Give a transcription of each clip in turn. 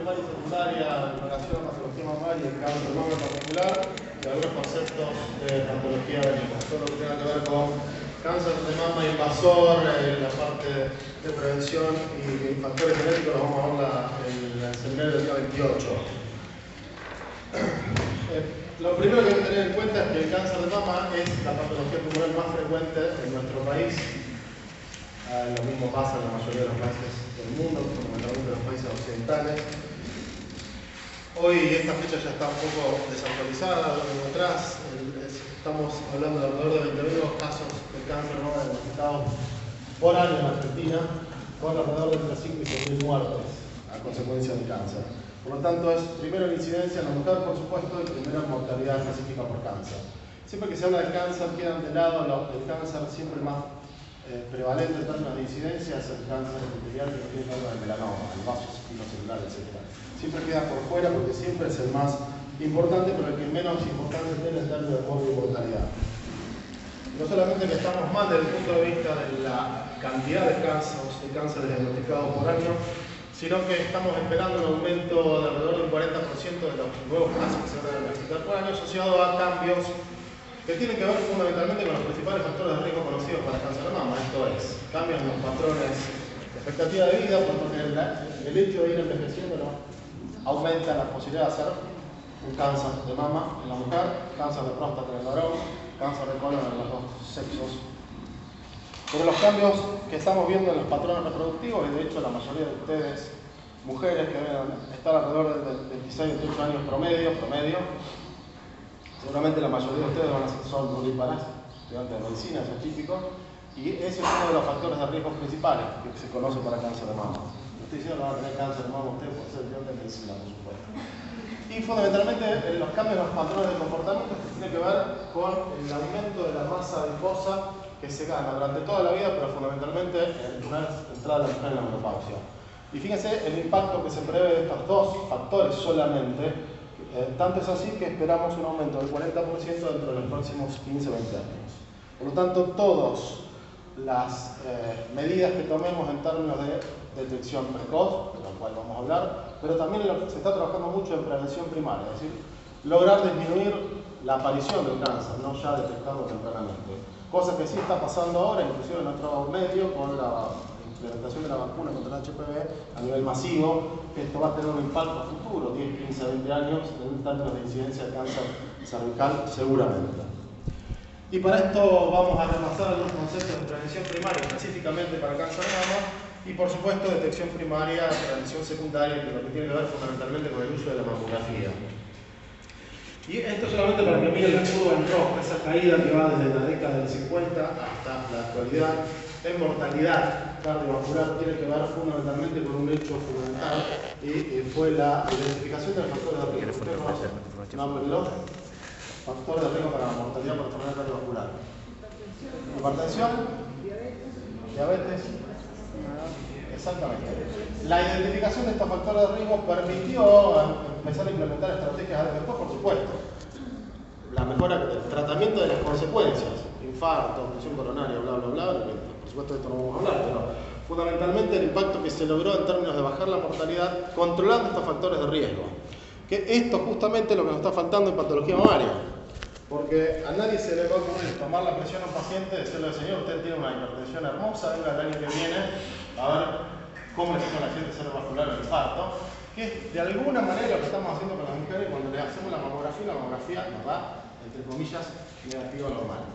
primaria y secundaria en relación a patología mamaria y el cáncer de mama en particular, y algunos conceptos de patología venérea. Todo lo que tenga que ver con cáncer de mama invasor, la parte de prevención y factores genéticos los vamos a ver en el seminario del día 28. Lo primero que hay que tener en cuenta es que el cáncer de mama es la patología tumoral más frecuente en nuestro país. Lo mismo pasa en la mayoría de los países del mundo, fundamentalmente en los países occidentales. Hoy esta fecha ya está un poco desactualizada, atrás estamos hablando de alrededor de 20.000 nuevos casos de cáncer de mama diagnosticados por año en Argentina, con alrededor de entre 5 y 6.000 muertes a consecuencia del cáncer. Por lo tanto, es primero en incidencia en la mujer, por supuesto, y primero en mortalidad específica por cáncer. Siempre que se habla del cáncer, quedan de lado el cáncer siempre más prevalente en términos de incidencia es el cáncer epitelial que tiene que ver con el melanoma, el vaso celular, etc. Siempre queda por fuera porque siempre es el más importante, pero el que menos importancia tiene en términos de morbo y mortalidad. No solamente que estamos mal desde el punto de vista de la cantidad de casos de cáncer diagnosticados por año, sino que estamos esperando un aumento de alrededor del 40% de los nuevos casos que se van a diagnosticar por año, asociado a cambios que tienen que ver fundamentalmente con los principales factores de riesgo conocidos para el cáncer de mama. Esto es, cambios en los patrones de expectativa de vida, porque el hecho de ir envejeciendo aumenta la posibilidad de hacer un cáncer de mama en la mujer, cáncer de próstata en el varón, cáncer de colon en los dos sexos. Pero los cambios que estamos viendo en los patrones reproductivos, y de hecho la mayoría de ustedes, mujeres que deben estar alrededor de 26 o 28 años promedio, seguramente la mayoría de ustedes van a ser ovíparas, estudiantes de medicina, eso es típico, y ese es uno de los factores de riesgo principales que se conoce para cáncer de mama. No estoy diciendo que van a tener cáncer de mama ustedes por ser estudiantes de medicina, por supuesto. Y fundamentalmente los cambios en los patrones de comportamiento que tienen que ver con el aumento de la masa adiposa que se gana durante toda la vida, pero fundamentalmente en una entrada de la mujer en la menopausia. Y fíjense el impacto que se prevé de estos dos factores solamente, tanto es así que esperamos un aumento del 40% dentro de los próximos 15 o 20 años. Por lo tanto, todas las medidas que tomemos en términos de detección precoz, de lo cual vamos a hablar, pero también se está trabajando mucho en prevención primaria, es decir, lograr disminuir la aparición del cáncer, no ya detectarlo tempranamente. Cosa que sí está pasando ahora, inclusive en nuestro medio, con la implementación de la vacuna contra el HPV a nivel masivo, que esto va a tener un impacto futuro, 10, 15, 20 años, en términos de incidencia de cáncer cervical, seguramente. Y para esto vamos a repasar algunos conceptos de prevención primaria, específicamente para cáncer de mama, y por supuesto detección primaria, prevención secundaria, que es lo que tiene que ver fundamentalmente con el uso de la mamografía. Y esto solamente para que miren la curva en rojo, esa caída que va desde la década del 50 hasta la actualidad en mortalidad cardiovascular tiene que ver fundamentalmente con un hecho fundamental y fue la identificación de los factores de riesgo. Factores de riesgo para la mortalidad por enfermedad cardiovascular. Hipertensión, diabetes. Exactamente. La identificación de estos factores de riesgo permitió empezar a implementar estrategias después, por supuesto. La mejora del tratamiento de las consecuencias, infarto, presión coronaria, bla, bla, bla, por supuesto de esto no vamos a hablar, pero fundamentalmente el impacto que se logró en términos de bajar la mortalidad controlando estos factores de riesgo. Que esto justamente es lo que nos está faltando en patología mamaria. Porque a nadie se le va a ocurrir tomar la presión a un paciente y decirle, señor, usted tiene una hipertensión hermosa, venga el año que viene a ver cómo le hacemos a la gente cerebrovascular el infarto. Que de alguna manera lo que estamos haciendo con las mujeres cuando le hacemos la mamografía nos da, entre comillas, negativo normal.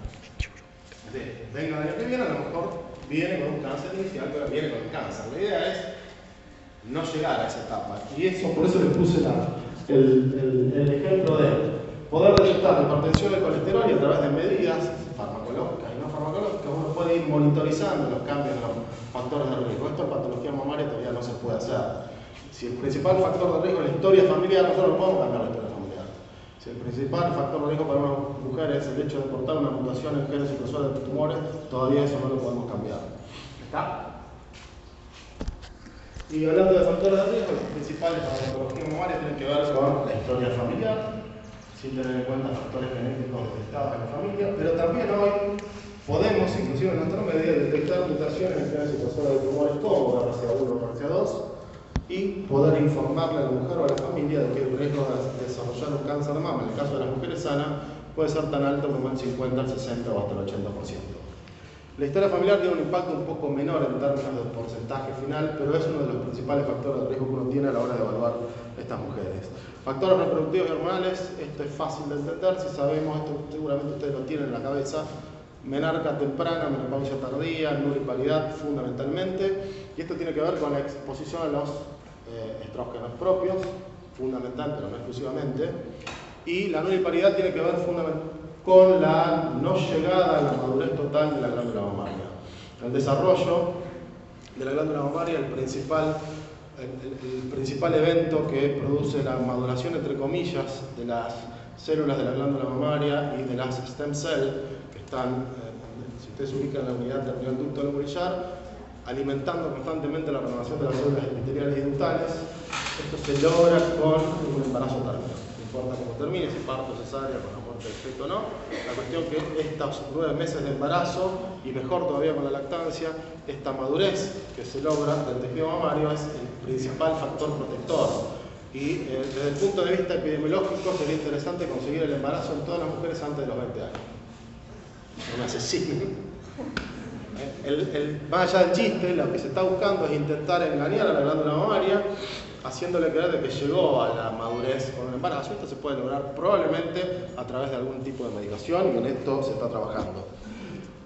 Venga el año que viene, a lo mejor viene con un cáncer inicial, pero viene con el cáncer. La idea es no llegar a esa etapa. Y eso, por eso les puse el ejemplo de poder detectar la hipertensión del colesterol y a través de medidas farmacológicas y no farmacológicas uno puede ir monitorizando los cambios de los factores de riesgo. Esto en patología mamaria todavía no se puede hacer. Si el principal factor de riesgo es la historia familiar, nosotros no podemos cambiar la historia familiar. Si el principal factor de riesgo para una mujer es el hecho de portar una mutación en genes supresores de tumores, todavía eso no lo podemos cambiar. ¿Está? Y hablando de factores de riesgo, los principales para la patología mamaria tienen que ver con la historia familiar, sin tener en cuenta factores genéticos detectados en la familia, pero también hoy podemos, inclusive en nuestra medida, detectar mutaciones en genes supresores de tumores como RCA1 o RCA2, y poder informarle a la mujer o a la familia de que el riesgo de desarrollar un cáncer de mama, en el caso de las mujeres sanas, puede ser tan alto como el 50, el 60 o hasta el 80%. La historia familiar tiene un impacto un poco menor en términos de porcentaje final, pero es uno de los principales factores de riesgo que uno tiene a la hora de evaluar a estas mujeres. Factores reproductivos y hormonales, esto es fácil de entender, si sabemos, esto seguramente ustedes lo tienen en la cabeza, menarca temprana, menopausia tardía, nulliparidad fundamentalmente, y esto tiene que ver con la exposición a los estrógenos propios, fundamental pero no exclusivamente, y la nulliparidad tiene que ver fundamentalmente con la no llegada a la madurez total de la glándula mamaria. El desarrollo de la glándula mamaria, el principal evento que produce la maduración, entre comillas, de las células de la glándula mamaria y de las stem cells, que están, si ustedes se ubican en la unidad terminal ducto alveolar, alimentando constantemente la renovación de las células epiteliales y ductales. Esto se logra con un embarazo término. No importa cómo termine, si parto, cesárea, con la muerte del feto o no. La cuestión que estos 9 meses de embarazo, y mejor todavía con la lactancia, esta madurez que se logra del tejido mamario es el principal factor protector. Y desde el punto de vista epidemiológico sería interesante conseguir el embarazo en todas las mujeres antes de los 20 años. No me asesinen. Más allá del chiste, lo que se está buscando es intentar engañar a la glándula mamaria, haciéndole creer de que llegó a la madurez con un embarazo. Esto se puede lograr probablemente a través de algún tipo de medicación, y en esto se está trabajando.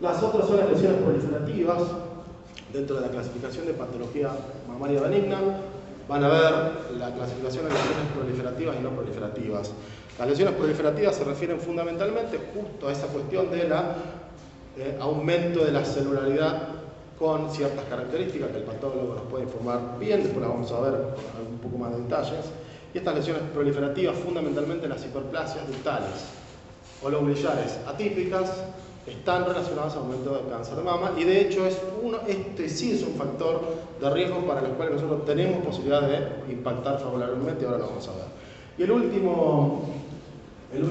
Las otras son las lesiones proliferativas. Dentro de la clasificación de patología mamaria benigna van a ver la clasificación de lesiones proliferativas y no proliferativas. Las lesiones proliferativas se refieren fundamentalmente justo a esa cuestión de la aumento de la celularidad con ciertas características que el patólogo nos puede informar bien, después las vamos a ver con un poco más de detalles. Y estas lesiones proliferativas, fundamentalmente las hiperplasias ductales o lobulillares atípicas, están relacionadas al aumento del cáncer de mama, y de hecho este sí es un factor de riesgo para el cual nosotros tenemos posibilidad de impactar favorablemente, y ahora lo vamos a ver. Y el último de los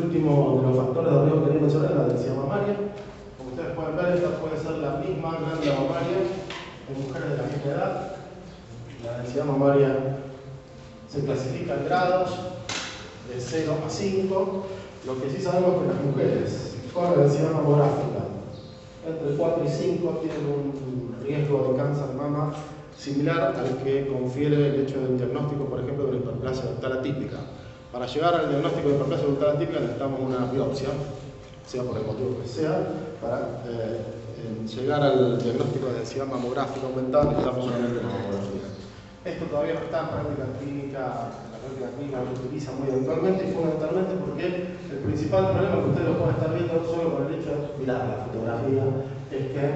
factores de riesgo que quería mencionar es la densidad mamaria. Como ustedes pueden ver, esta puede ser la misma glándula mamaria en mujeres de la misma edad. La densidad mamaria se clasifica en grados de 0 a 5. Lo que sí sabemos es que las mujeres con la densidad mamográfica entre 4 y 5 tienen un riesgo de cáncer de mama similar al que confiere el hecho del diagnóstico, por ejemplo, de la hiperplasia ductal atípica. Para llegar al diagnóstico de hiperplasia ductal atípica necesitamos una biopsia, sea por el motivo que sea. Para llegar al diagnóstico de densidad mamográfica aumentada necesitamos solamente una mamografía. Esto todavía no está en práctica clínica, la práctica clínica lo utiliza muy eventualmente, y fundamentalmente porque el principal problema que ustedes lo pueden estar viendo solo con el hecho de mirar la fotografía es que es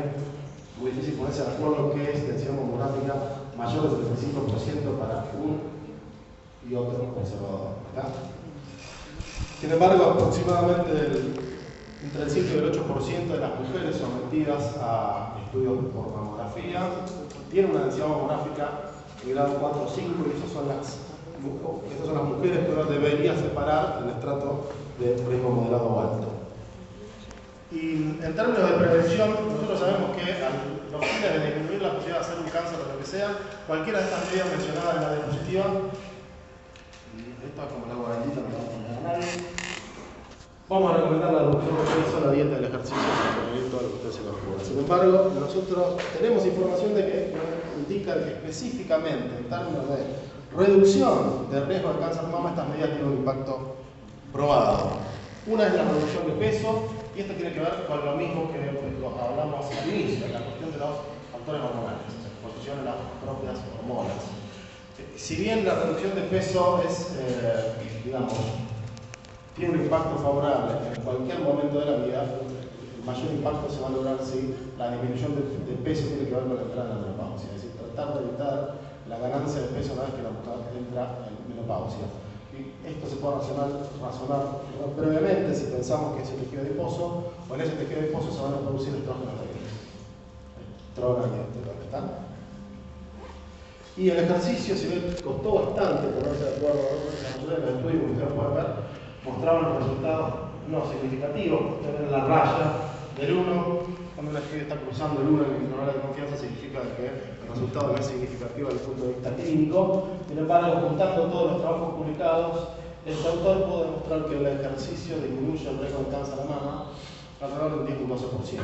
muy difícil ponerse de acuerdo que es densidad mamográfica mayor del 35% para un y otro conservador, ¿verdad? Sin embargo, aproximadamente entre el 7 y el 8% de las mujeres sometidas a estudios por mamografía tienen una densidad mamográfica de grado 4 o 5, y estas son las mujeres que uno debería separar en el estrato de riesgo moderado o alto. Y en términos de prevención, nosotros sabemos que a los fines de disminuir la posibilidad de hacer un cáncer o lo que sea, cualquiera de estas medidas mencionadas en la diapositiva, esto es como la guarandita, no vamos a poner a nadie. Vamos a recomendar la reducción de peso, la dieta, el ejercicio, para prevenir todo lo que ustedes se les ocurra. Sin embargo, nosotros tenemos información de que indica que específicamente en términos de reducción del riesgo de cáncer de mama, estas medidas tienen un impacto probado. Una es la reducción de peso, y esto tiene que ver con lo mismo que hablamos al inicio, la cuestión de los factores hormonales, la exposición a las propias hormonas. Si bien la reducción de peso es, tiene un impacto favorable en cualquier momento de la vida, el mayor impacto se va a lograr si la disminución de peso tiene que ver con la entrada en la menopausia, es decir, tratar de evitar la ganancia de peso una vez que la mujer entra en menopausia. Y esto se puede razonar brevemente si pensamos que ese tejido adiposo, o en ese tejido adiposo se van a producir estrógenos débiles. Estrona y estrona, ¿está? Y el ejercicio, si bien costó bastante ponerse de acuerdo con la mayoría de los estudios que ustedes pueden ver, mostraban los resultados no significativos. Ustedes ven la raya del 1 Cuando una escribe está cruzando el 1 en el intervalo de confianza, significa que el resultado no es significativo desde el punto de vista clínico. Sin embargo, juntando todos los trabajos publicados, este autor pudo demostrar que el ejercicio disminuye el riesgo de cáncer de mama alrededor del 10 u 12%.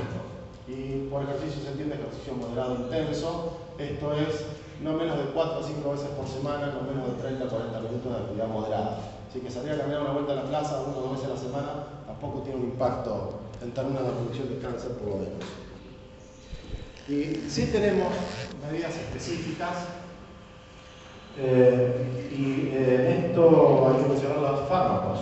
Y por ejercicio se entiende ejercicio moderado intenso, esto es no menos de 4 o 5 veces por semana, no menos de 30 o 40 minutos de actividad moderada. Así que salir a caminar una vuelta a la plaza 1 o 2 veces a la semana tampoco tiene un impacto en términos de reducción de cáncer, por lo menos. Y sí tenemos medidas específicas, y en esto hay que mencionar los fármacos.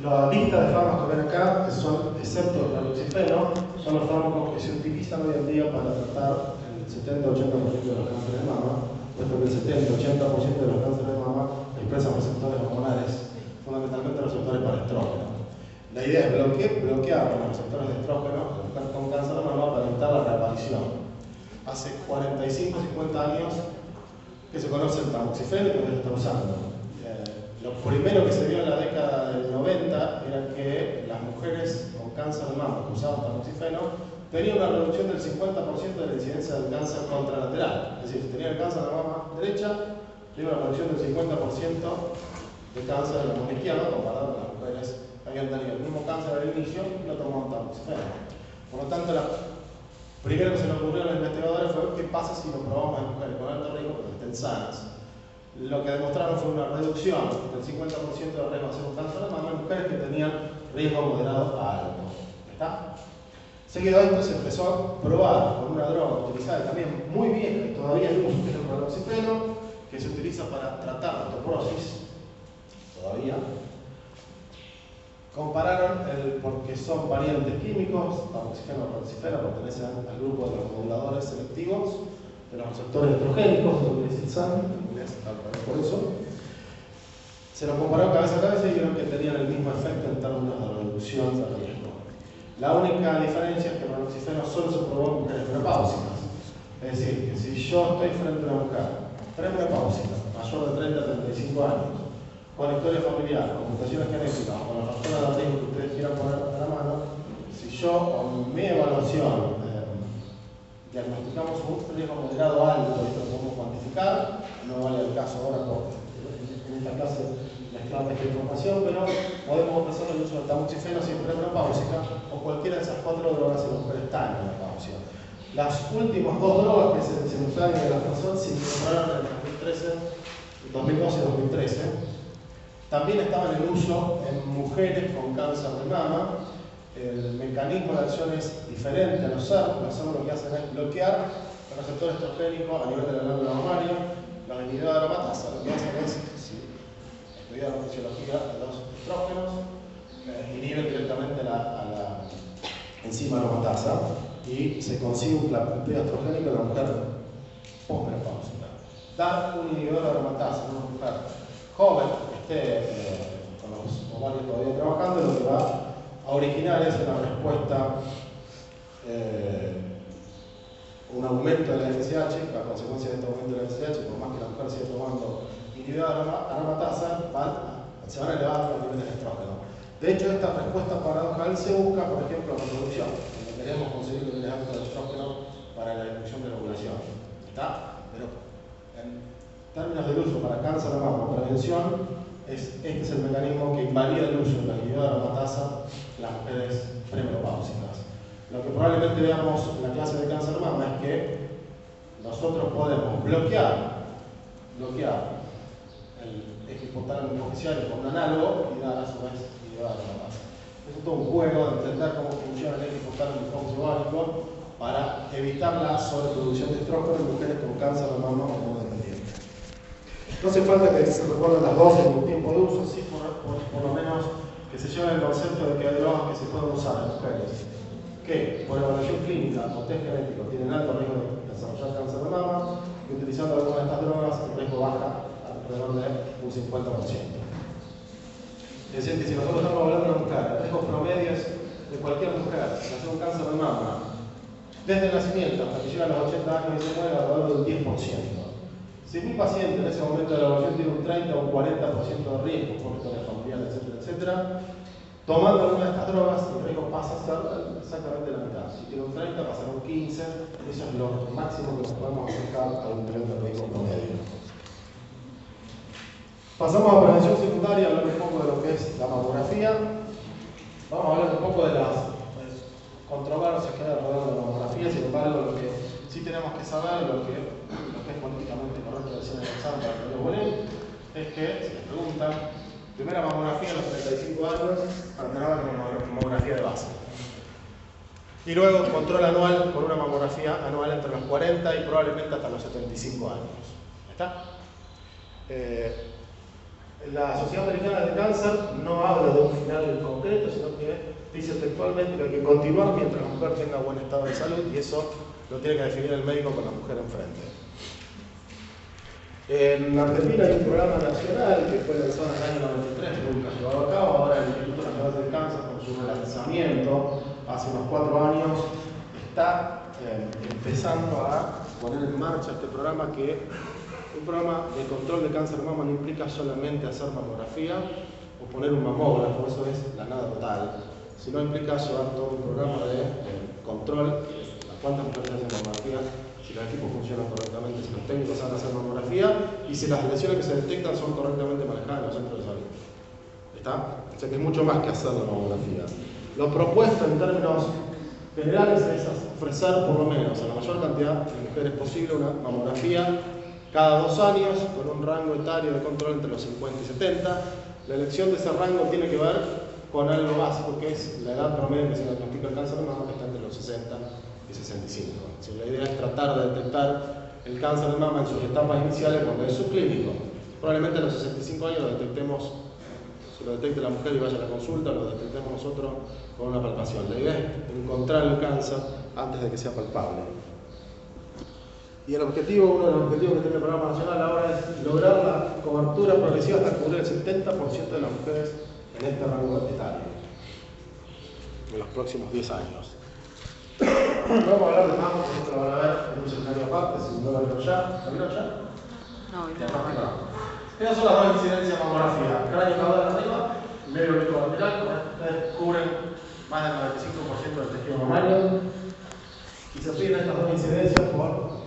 La lista de fármacos que ven acá, que son, excepto el raloxifeno, son los fármacos que se utilizan hoy en día para tratar el 70-80% de los cánceres de mama, puesto que el 70-80% de los cánceres de mama expresan receptores hormonales, fundamentalmente receptores para estrógeno. La idea es bloquear los receptores de estrógeno con cáncer de mama para evitar la reaparición. Hace 45-50 años que se conoce el tamoxifeno y que se está usando. Lo primero que se vio en la década del 90 era que las mujeres con cáncer de mama que usaban tamoxifeno tenían una reducción del 50% de la incidencia del cáncer contralateral. Es decir, si tenían el cáncer de la mama derecha, tiene una reducción del 50% de cáncer de la mama izquierda comparado con las mujeres que habían tenido el mismo cáncer al inicio y no tomaban tamoxifeno. Por lo tanto, primero que se le ocurrió a los investigadores fue qué pasa si lo probamos en mujeres con alto riesgo pero estén sanas. Lo que demostraron fue una reducción del 50% de riesgo de hacer un cáncer de mama en mujeres que tenían riesgo moderado a alto. ¿Está? Seguido de esto se empezó a probar con una droga utilizada también muy vieja y todavía en uso, que es el raloxifeno, que se utiliza para tratar la osteoporosis, todavía. Compararon porque son variantes químicos, tamoxifeno y raloxifeno pertenecen al grupo de los moduladores selectivos de los receptores estrogénicos, lo que es el SAM, en inglés, por eso. Se los comparó cabeza a cabeza y vieron que tenían el mismo efecto en términos de reducción de riesgo. La única diferencia es que el raloxifeno solo se probó en mujeres menopáusicas. Es decir, que si yo estoy frente a una mujer premenopáusica, mayor de 30 a 35 años, con historia familiar, con mutaciones genéticas o con la persona de riesgo que ustedes quieran poner a la mano, si yo con mi evaluación diagnosticamos un riesgo moderado alto, esto lo podemos cuantificar, no vale el caso ahora en esta clase mezclar esta información, pero podemos ofrecer el uso de tamoxifeno siempre menopáusica o cualquiera de esas 4 drogas en las mujeres están en menopausia. Las últimas 2 drogas que se usaron en la persona se incorporaron en 2012 y 2013. También estaban en uso en mujeres con cáncer de mama. El mecanismo de acción es diferente a los SERM. Los SERM lo que hacen es bloquear el receptor estrogénico a nivel de la glándula mamaria. Los inhibidores de aromatasa lo que hacen es, si estudiar la fisiología de los estrógenos, inhiben directamente a la enzima aromatasa y se consigue un plapeo estrogénico en la mujer postmenopáusica. Dar un inhibidor de aromatasa en una mujer joven que esté con los ovarios todavía trabajando, lo que va a originar es una respuesta, un aumento de la FSH. A consecuencia de este aumento de la FSH, por más que la mujer siga tomando inhibidor de aromatasa, se van a elevar los niveles de estrógeno. De hecho, esta respuesta paradojal se busca, por ejemplo, en reproducción, donde queremos conseguir niveles altos de estrógeno para la inducción de la ovulación. ¿Está? Pero en términos del uso para cáncer de mama o prevención, este es el mecanismo que invalida el uso de la inhibidor de aromatasa en las mujeres premenopáusicas. Lo que probablemente veamos en la clase de cáncer de mama es que nosotros podemos bloquear el eje hipotálamo hipoficiario con un análogo y dar a su vez inhibidor de aromatasa. Es todo un juego de entender cómo funciona el eje hipotálamo hipofisovárico para evitar la sobreproducción de estrógeno en mujeres con cáncer de mama o hormonodependiente. No hace falta que se recuerden las dosis ni el tiempo de uso, sí por lo menos que se lleve el concepto de que hay drogas que se pueden usar en mujeres que por evaluación clínica o test genético tienen alto riesgo de desarrollar cáncer de mama, y utilizando alguna de estas drogas el riesgo baja alrededor de un 50%. Es decir, que si nosotros estamos hablando de una mujer, el riesgo promedio es de cualquier mujer que hace un cáncer de mama desde el nacimiento hasta que llega a los 80 años y se muere alrededor del 10%. Si mi paciente en ese momento de la evaluación tiene un 30 o un 40% de riesgo por historia familiar, etcétera, Tomando alguna de estas drogas, el riesgo pasa a ser exactamente la mitad. Si tiene un 30, pasa a un 15. Eso es lo máximo que nos podemos acercar a un nivel de riesgo promedio. Pasamos a prevención secundaria, hablar un poco de lo que es la mamografía. Vamos a hablar un poco de las controversias que hay alrededor de la mamografía. Sin embargo, lo que sí tenemos que saber, lo que es políticamente correcto decir en el examen para que lo ponen, es que, si les preguntan, primera mamografía a los 35 años para tener una mamografía de base. Y luego control anual con una mamografía anual entre los 40 y probablemente hasta los 75 años. ¿Está? La Sociedad Americana de Cáncer no habla de un final en concreto, sino que dice textualmente que hay que continuar mientras la mujer tenga buen estado de salud, y eso lo tiene que definir el médico con la mujer enfrente. En Argentina hay un programa nacional que fue lanzado en el año 93, que nunca llevado a cabo. Ahora el Instituto Nacional del Cáncer, con su relanzamiento hace unos 4 años, está empezando a poner en marcha este programa, que un programa de control de cáncer de mama no implica solamente hacer mamografía o poner un mamógrafo, eso es la nada total, sino implica llevar todo un programa de control de cuántas mujeres hacen mamografía, si los equipos funcionan correctamente, si los técnicos saben hacer mamografía y si las lesiones que se detectan son correctamente manejadas en los centros de salud. ¿Está? O sea que es mucho más que hacer la mamografía. Lo propuesto en términos generales es ofrecer por lo menos a la mayor cantidad de mujeres posible una mamografía cada 2 años, con un rango etario de control entre los 50 y 70. La elección de ese rango tiene que ver con algo básico, que es la edad promedio que se diagnostica el cáncer de mama, que está entre los 60 y 65. Si la idea es tratar de detectar el cáncer de mama en sus etapas iniciales cuando es subclínico. Probablemente a los 65 años lo detectemos, se lo detecte la mujer y vaya a la consulta, lo detectemos nosotros con una palpación. La idea es encontrar el cáncer antes de que sea palpable. Y el objetivo, uno de los objetivos que tiene el programa nacional ahora es lograr la cobertura progresiva hasta cubrir el 70% de las mujeres en este rango etario en los próximos 10 años. Vamos a hablar de mama, que esto lo van a ver en un escenario aparte, si no lo vieron ya. ¿Lo vieron ya? No. Estas son las dos incidencias de mamografía. Cráneo caudal arriba, medio oblicuo lateral, ustedes cubren más del 95% del tejido mamario. Y se piden estas dos incidencias por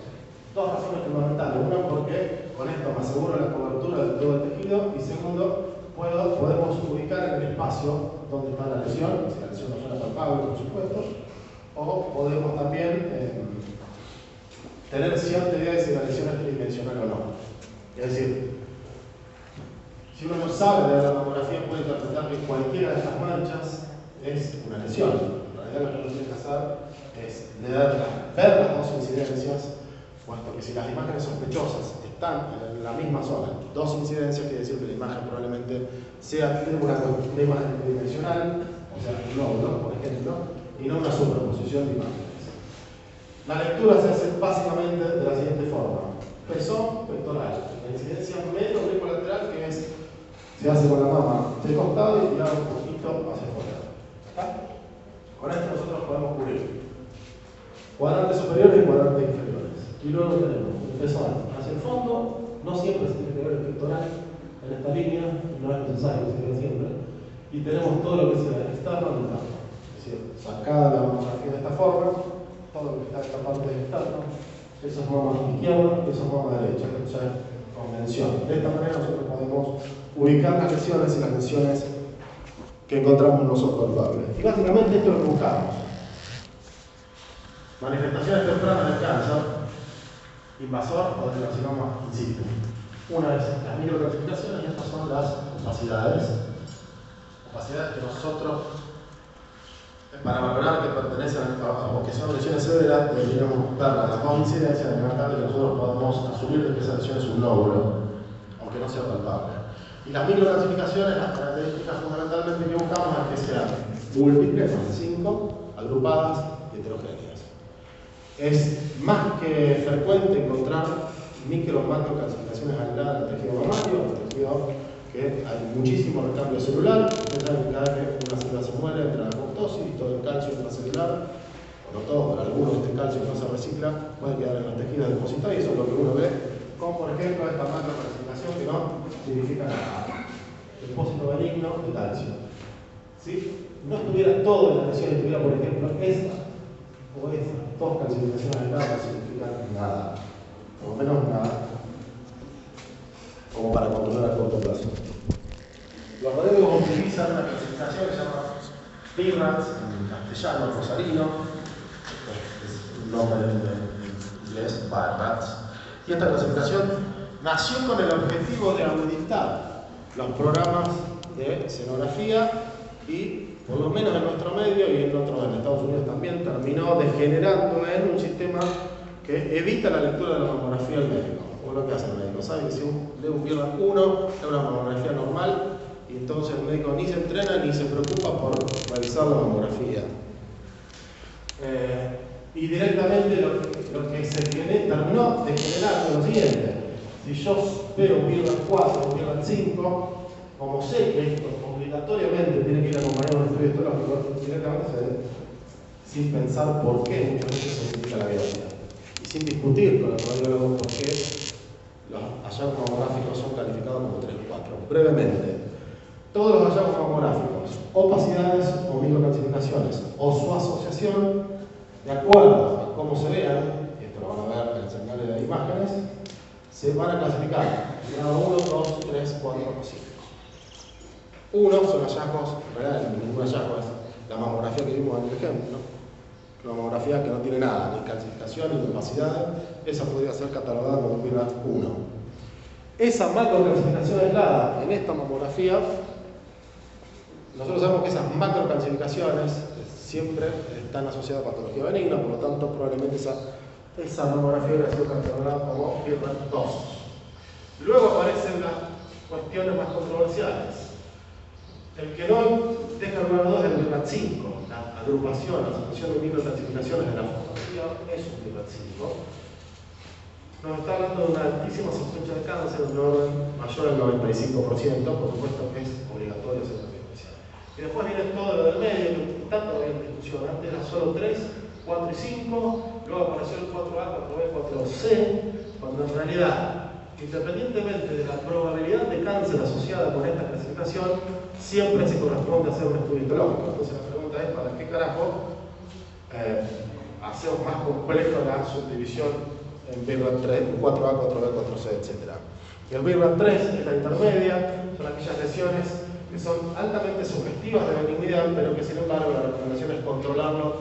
2 razones fundamentales. Una, porque con esto me aseguro la cobertura de todo el tejido, y segundo, podemos ubicar en el espacio donde está la lesión, si la lesión no fuera palpable, por supuesto, o podemos también tener cierta idea de si la lesión es tridimensional o no. Es decir, si uno no sabe de la mamografía, puede interpretar que cualquiera de estas manchas es una lesión. En realidad lo que uno tiene que hacer es ver las dos incidencias, puesto que si las imágenes sospechosas están en la misma zona, 2 incidencias, quiere decir que la imagen probablemente sea una imagen tridimensional, o sea, un nódulo, por ejemplo, y no una superposición de imágenes. La lectura se hace básicamente de la siguiente forma: pezón pectoral, la incidencia medio oblicuo lateral, que se hace con la mama de costado y tirado un poquito hacia afuera. ¿Está? Con esto nosotros podemos cubrir cuadrantes superiores y cuadrantes inferiores. Y luego tenemos el pezón hacia el fondo, no siempre se tiene que ver el pectoral en esta línea, no es necesario que se vea siempre. Y tenemos todo lo que sea externo y interno. Es decir, sacada la mamografía de esta forma, todo lo que está en esta parte externa, eso es mama izquierda y eso es mama derecha, que es convención. De esta manera nosotros podemos ubicar las lesiones y las lesiones que encontramos no son palpables. Y básicamente esto es lo que buscamos: manifestaciones tempranas del cáncer invasor o del carcinoma in situ. Una es las microcalcificaciones y estas son las opacidades. Opacidades que nosotros, para valorar que pertenecen o que son lesiones severas, deberíamos buscar las dos incidencias de manera tal que nosotros podamos asumir que esa lesión es un nódulo, aunque no sea palpable. Y las microcalcificaciones, las características fundamentalmente que buscamos es que sean múltiples, más de 5, agrupadas y heterogéneas. Es más que frecuente encontrar micro o macrocalcificaciones aisladas en el tejido mamario, en el tejido que hay muchísimo recambio celular. Ustedes saben que cada vez que una célula se muere entra la apoptosis y todo el calcio intracelular, o no todo, pero algunos de este calcio no se recicla, puede quedar en los tejidos depositados, y eso es lo que uno ve, como por ejemplo esta macrocalcificación que no significa nada. Depósito benigno de calcio. si no estuviera todo en la lesión y tuviera, por ejemplo, esta o esta, dos calcificaciones aisladas no significan nada, por lo menos nada, como para controlar a corto plazo. Los radiólogos utilizan una clasificación que se llama BIRATS, en castellano, rosarino, es un nombre en inglés, BIRATS, y esta clasificación nació con el objetivo de auditar los programas de escenografía y, por lo menos en nuestro medio y en otros en Estados Unidos también, terminó degenerando en un sistema que evita la lectura de la mamografía del médico. O lo que hace el médico, sabe que si lee un BIRAT 1 es una mamografía normal, y entonces el médico ni se entrena ni se preocupa por revisar la mamografía. Y directamente lo que se terminó de generar es lo siguiente. Si yo veo un BIRAT 4 o un BIRAT 5, como sé que esto obligatoriamente tiene que ir acompañado de un estudio histológico, directamente sin pensar por qué muchas veces se indica la biopsia. Y sin discutir con el radiólogo por qué los hallazgos mamográficos son calificados como 3 o 4. Brevemente, todos los hallazgos mamográficos, opacidades o microcalcificaciones, o su asociación, de acuerdo a cómo se vean, y esto lo van a ver en el seminario de imágenes, se van a clasificar grado 1, 2, 3, 4 o 5. 1 son hallazgos, en realidad ningún hallazgo es la mamografía que vimos en el ejemplo, una mamografía que no tiene nada, ni calcificación ni opacidad, esa podría ser catalogada como un BIRAT 1. Esa macrocalcificación aislada en esta mamografía, nosotros sabemos que esas macrocalcificaciones siempre están asociadas a patología benigna, por lo tanto probablemente esa mamografía hubiera sido catalogada como BIRAT 2. Luego aparecen las cuestiones más controversiales. El que no tenga lugar 2 es el BIRAT 5, la agrupación, la asociación de microcalcificaciones de la fotografía es un BIRAT 5. Nos está hablando de una altísima sospecha de cáncer, un orden mayor al 95%, por supuesto que es obligatorio hacer una biopsia. Y después viene todo lo del medio, que está todavía en discusión. Antes era solo 3, 4 y 5, luego apareció el 4A, 4B, 4C, cuando en realidad, independientemente de la probabilidad de cáncer asociada con esta clasificación, siempre se corresponde a hacer un estudio histológico. Entonces la pregunta es, ¿para qué carajo hacemos más complejo la subdivisión en BIRAT 3, 4A, 4B, 4C, etc.? Y el BIRAT 3 es la intermedia, son aquellas lesiones que son altamente sugestivas de benignidad, pero que sin embargo la recomendación es controlarlo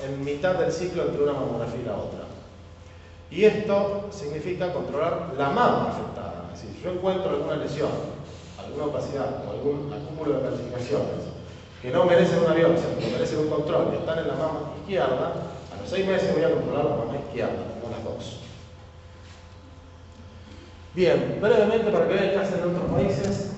en mitad del ciclo entre una mamografía y la otra. Y esto significa controlar la mama afectada. Es decir, si yo encuentro alguna lesión, alguna opacidad o algún acúmulo de calcificaciones que no merecen una biopsia, que merecen un control y están en la mama izquierda, a los 6 meses voy a controlar la mama izquierda, no las dos. Bien, brevemente para que vean qué hacen en otros países.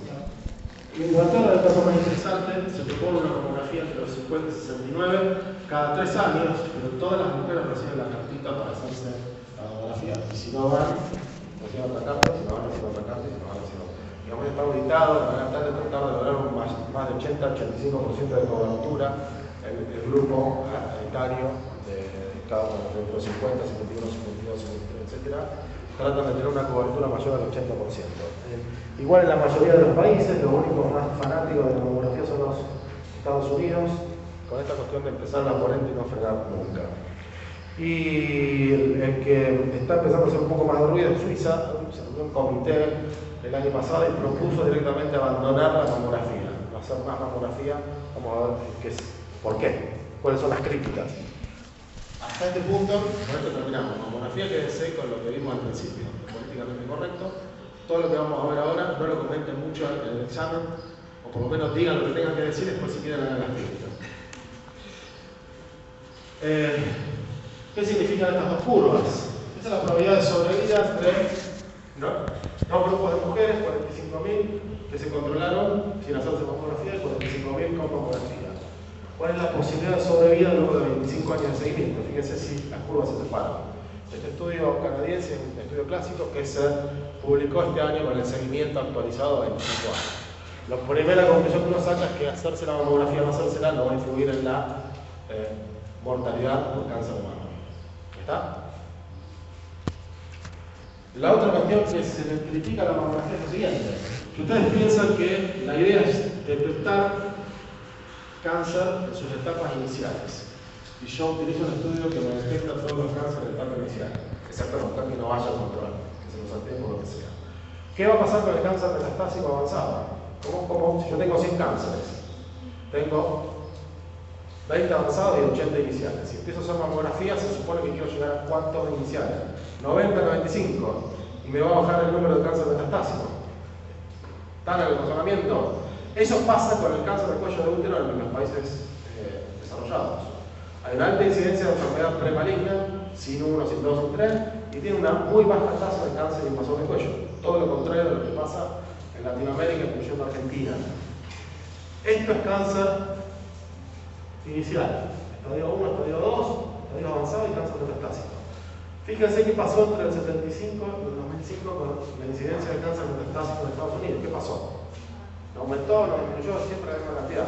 En Inglaterra, el caso más interesante, se propone una mamografía entre los 50 y 69 cada 3 años, pero todas las mujeres reciben la cartita para hacerse la mamografía. Y si no van, reciben otra carta, si no van, reciben otra carta, y si no van, reciben otra. Digamos, está auditado de manera tal de tratar de lograr más de 80-85% de cobertura en el grupo etario de cada uno, entre los 50, 51, 52, 53, etc. Tratan de tener una cobertura mayor al 80%. Igual en la mayoría de los países, los únicos más fanáticos de la mamografía son los Estados Unidos, con esta cuestión de empezar la 40 y no frenar nunca. Y el que está empezando a hacer un poco más de ruido en Suiza, se reunió un comité el año pasado y propuso directamente abandonar la mamografía, no hacer más mamografía. Vamos a ver por qué, cuáles son las críticas. Hasta este punto, con esto terminamos. Mamografía quédese con lo que vimos al principio, políticamente correcto. Todo lo que vamos a ver ahora, no lo comenten mucho en el examen, o por lo menos digan lo que tengan que decir, después si quieren hagan las críticas. ¿Qué significan estas dos curvas? Esta es la probabilidad de sobrevida entre dos grupos de mujeres, 45.000 que se controlaron sin hacerse mamografía y 45.000 con mamografía. ¿Cuál es la posibilidad de sobrevida luego de 25 años de seguimiento? Fíjense si las curvas se separan. Este estudio canadiense es un estudio clásico que se publicó este año con el seguimiento actualizado a 25 años. La primera conclusión que uno saca es que hacerse la mamografía o no hacérsela no va a influir en la mortalidad por cáncer de mama. ¿Está? La otra cuestión que se le critica a la mamografía es lo siguiente. Si ustedes piensan que la idea es detectar cáncer en sus etapas iniciales. Y yo utilizo un estudio que me detecta todos los cánceres de etapa inicial, excepto los que no vaya al control, que se los salteen por lo que sea. ¿Qué va a pasar con el cáncer metastásico avanzado? ¿Cómo? Si yo tengo 100 cánceres, tengo 20 avanzados y 80 iniciales. Si empiezo a hacer mamografía, se supone que quiero llegar a cuántos iniciales, 90, 95, y me va a bajar el número de cáncer metastásico. ¿Están en el razonamiento? Eso pasa con el cáncer de cuello de útero en los países desarrollados. Hay una alta incidencia de enfermedad premaligna, sin 1, sin 2, sin 3, y tiene una muy baja tasa de cáncer invasor de cuello. Todo lo contrario de lo que pasa en Latinoamérica, incluyendo Argentina. Esto es cáncer inicial. Estadio 1, estadio 2, estadio avanzado y cáncer metastásico. Fíjense qué pasó entre el 75 y el 2005 con la incidencia de cáncer metastásico en Estados Unidos. ¿Qué pasó? ¿No aumentó? ¿No disminuyó? Siempre la misma cantidad.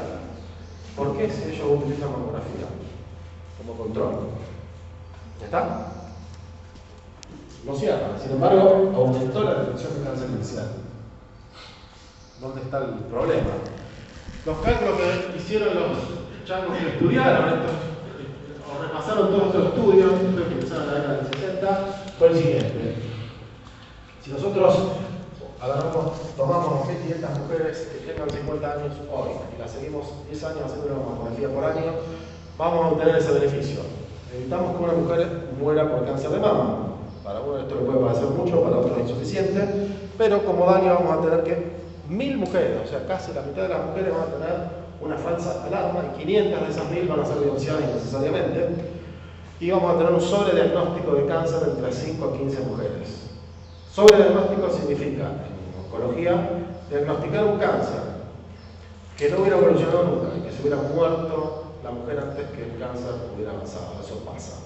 ¿Por qué si ellos utilizan mamografía como control? ¿Ya está? No cierra. Sin embargo, aumentó la detección de cáncer inicial. ¿Dónde está el problema? Los cálculos que hicieron los changos que estudiaron esto, o repasaron todos estos estudios, que empezaron en la década del 60, fue el siguiente. Si nosotros tomamos 2.500 mujeres que tengan 50 años hoy y las seguimos 10 años haciendo una mamografía por año, vamos a obtener ese beneficio. Evitamos que una mujer muera por cáncer de mama. Para uno esto le puede parecer mucho, para otros es insuficiente, pero como daño vamos a tener que 1.000 mujeres, o sea, casi la mitad de las mujeres van a tener una falsa alarma y 500 de esas 1.000 van a ser biopsiadas innecesariamente. Y vamos a tener un sobrediagnóstico de cáncer entre 5 a 15 mujeres. Sobrediagnóstico significa, en oncología, diagnosticar un cáncer que no hubiera evolucionado nunca y que se hubiera muerto la mujer antes que el cáncer hubiera avanzado. Eso pasa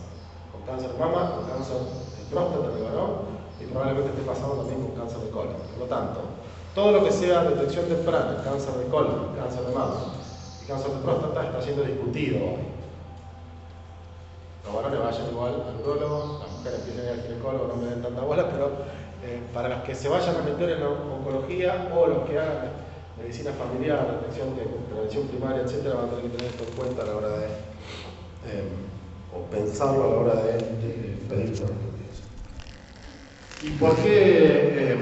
con cáncer de mama, con cáncer de próstata de varón y probablemente esté pasando también con cáncer de colon. Por lo tanto, todo lo que sea detección temprana, cáncer de colon, cáncer de mama y cáncer de próstata está siendo discutido hoy. Los varones vayan igual al urólogo, las mujeres empiecen a ir al ginecólogo, no me den tanta bola, pero para los que se vayan a meter en oncología o los que hagan medicina familiar, detección de prevención primaria, etc., van a tener que tener esto en cuenta a la hora de, o pensarlo a la hora de pedir los estudios. ¿Y por qué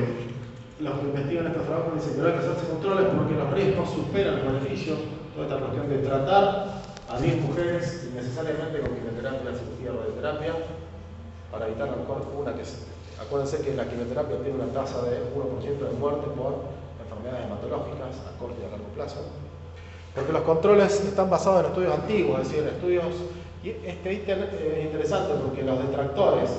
los que investigan estos trabajos dicen que no hay que hacerse controles? Porque los riesgos superan los beneficios. Toda esta cuestión de tratar a 10 mujeres innecesariamente con quimioterapia, cirugía, radioterapia, para evitar a lo mejor una que se... Acuérdense que la quimioterapia tiene una tasa de 1% de muerte por enfermedades hematológicas a corto y a largo plazo. Porque los controles están basados en estudios antiguos, es decir, estudios... Y este ítem es interesante porque los detractores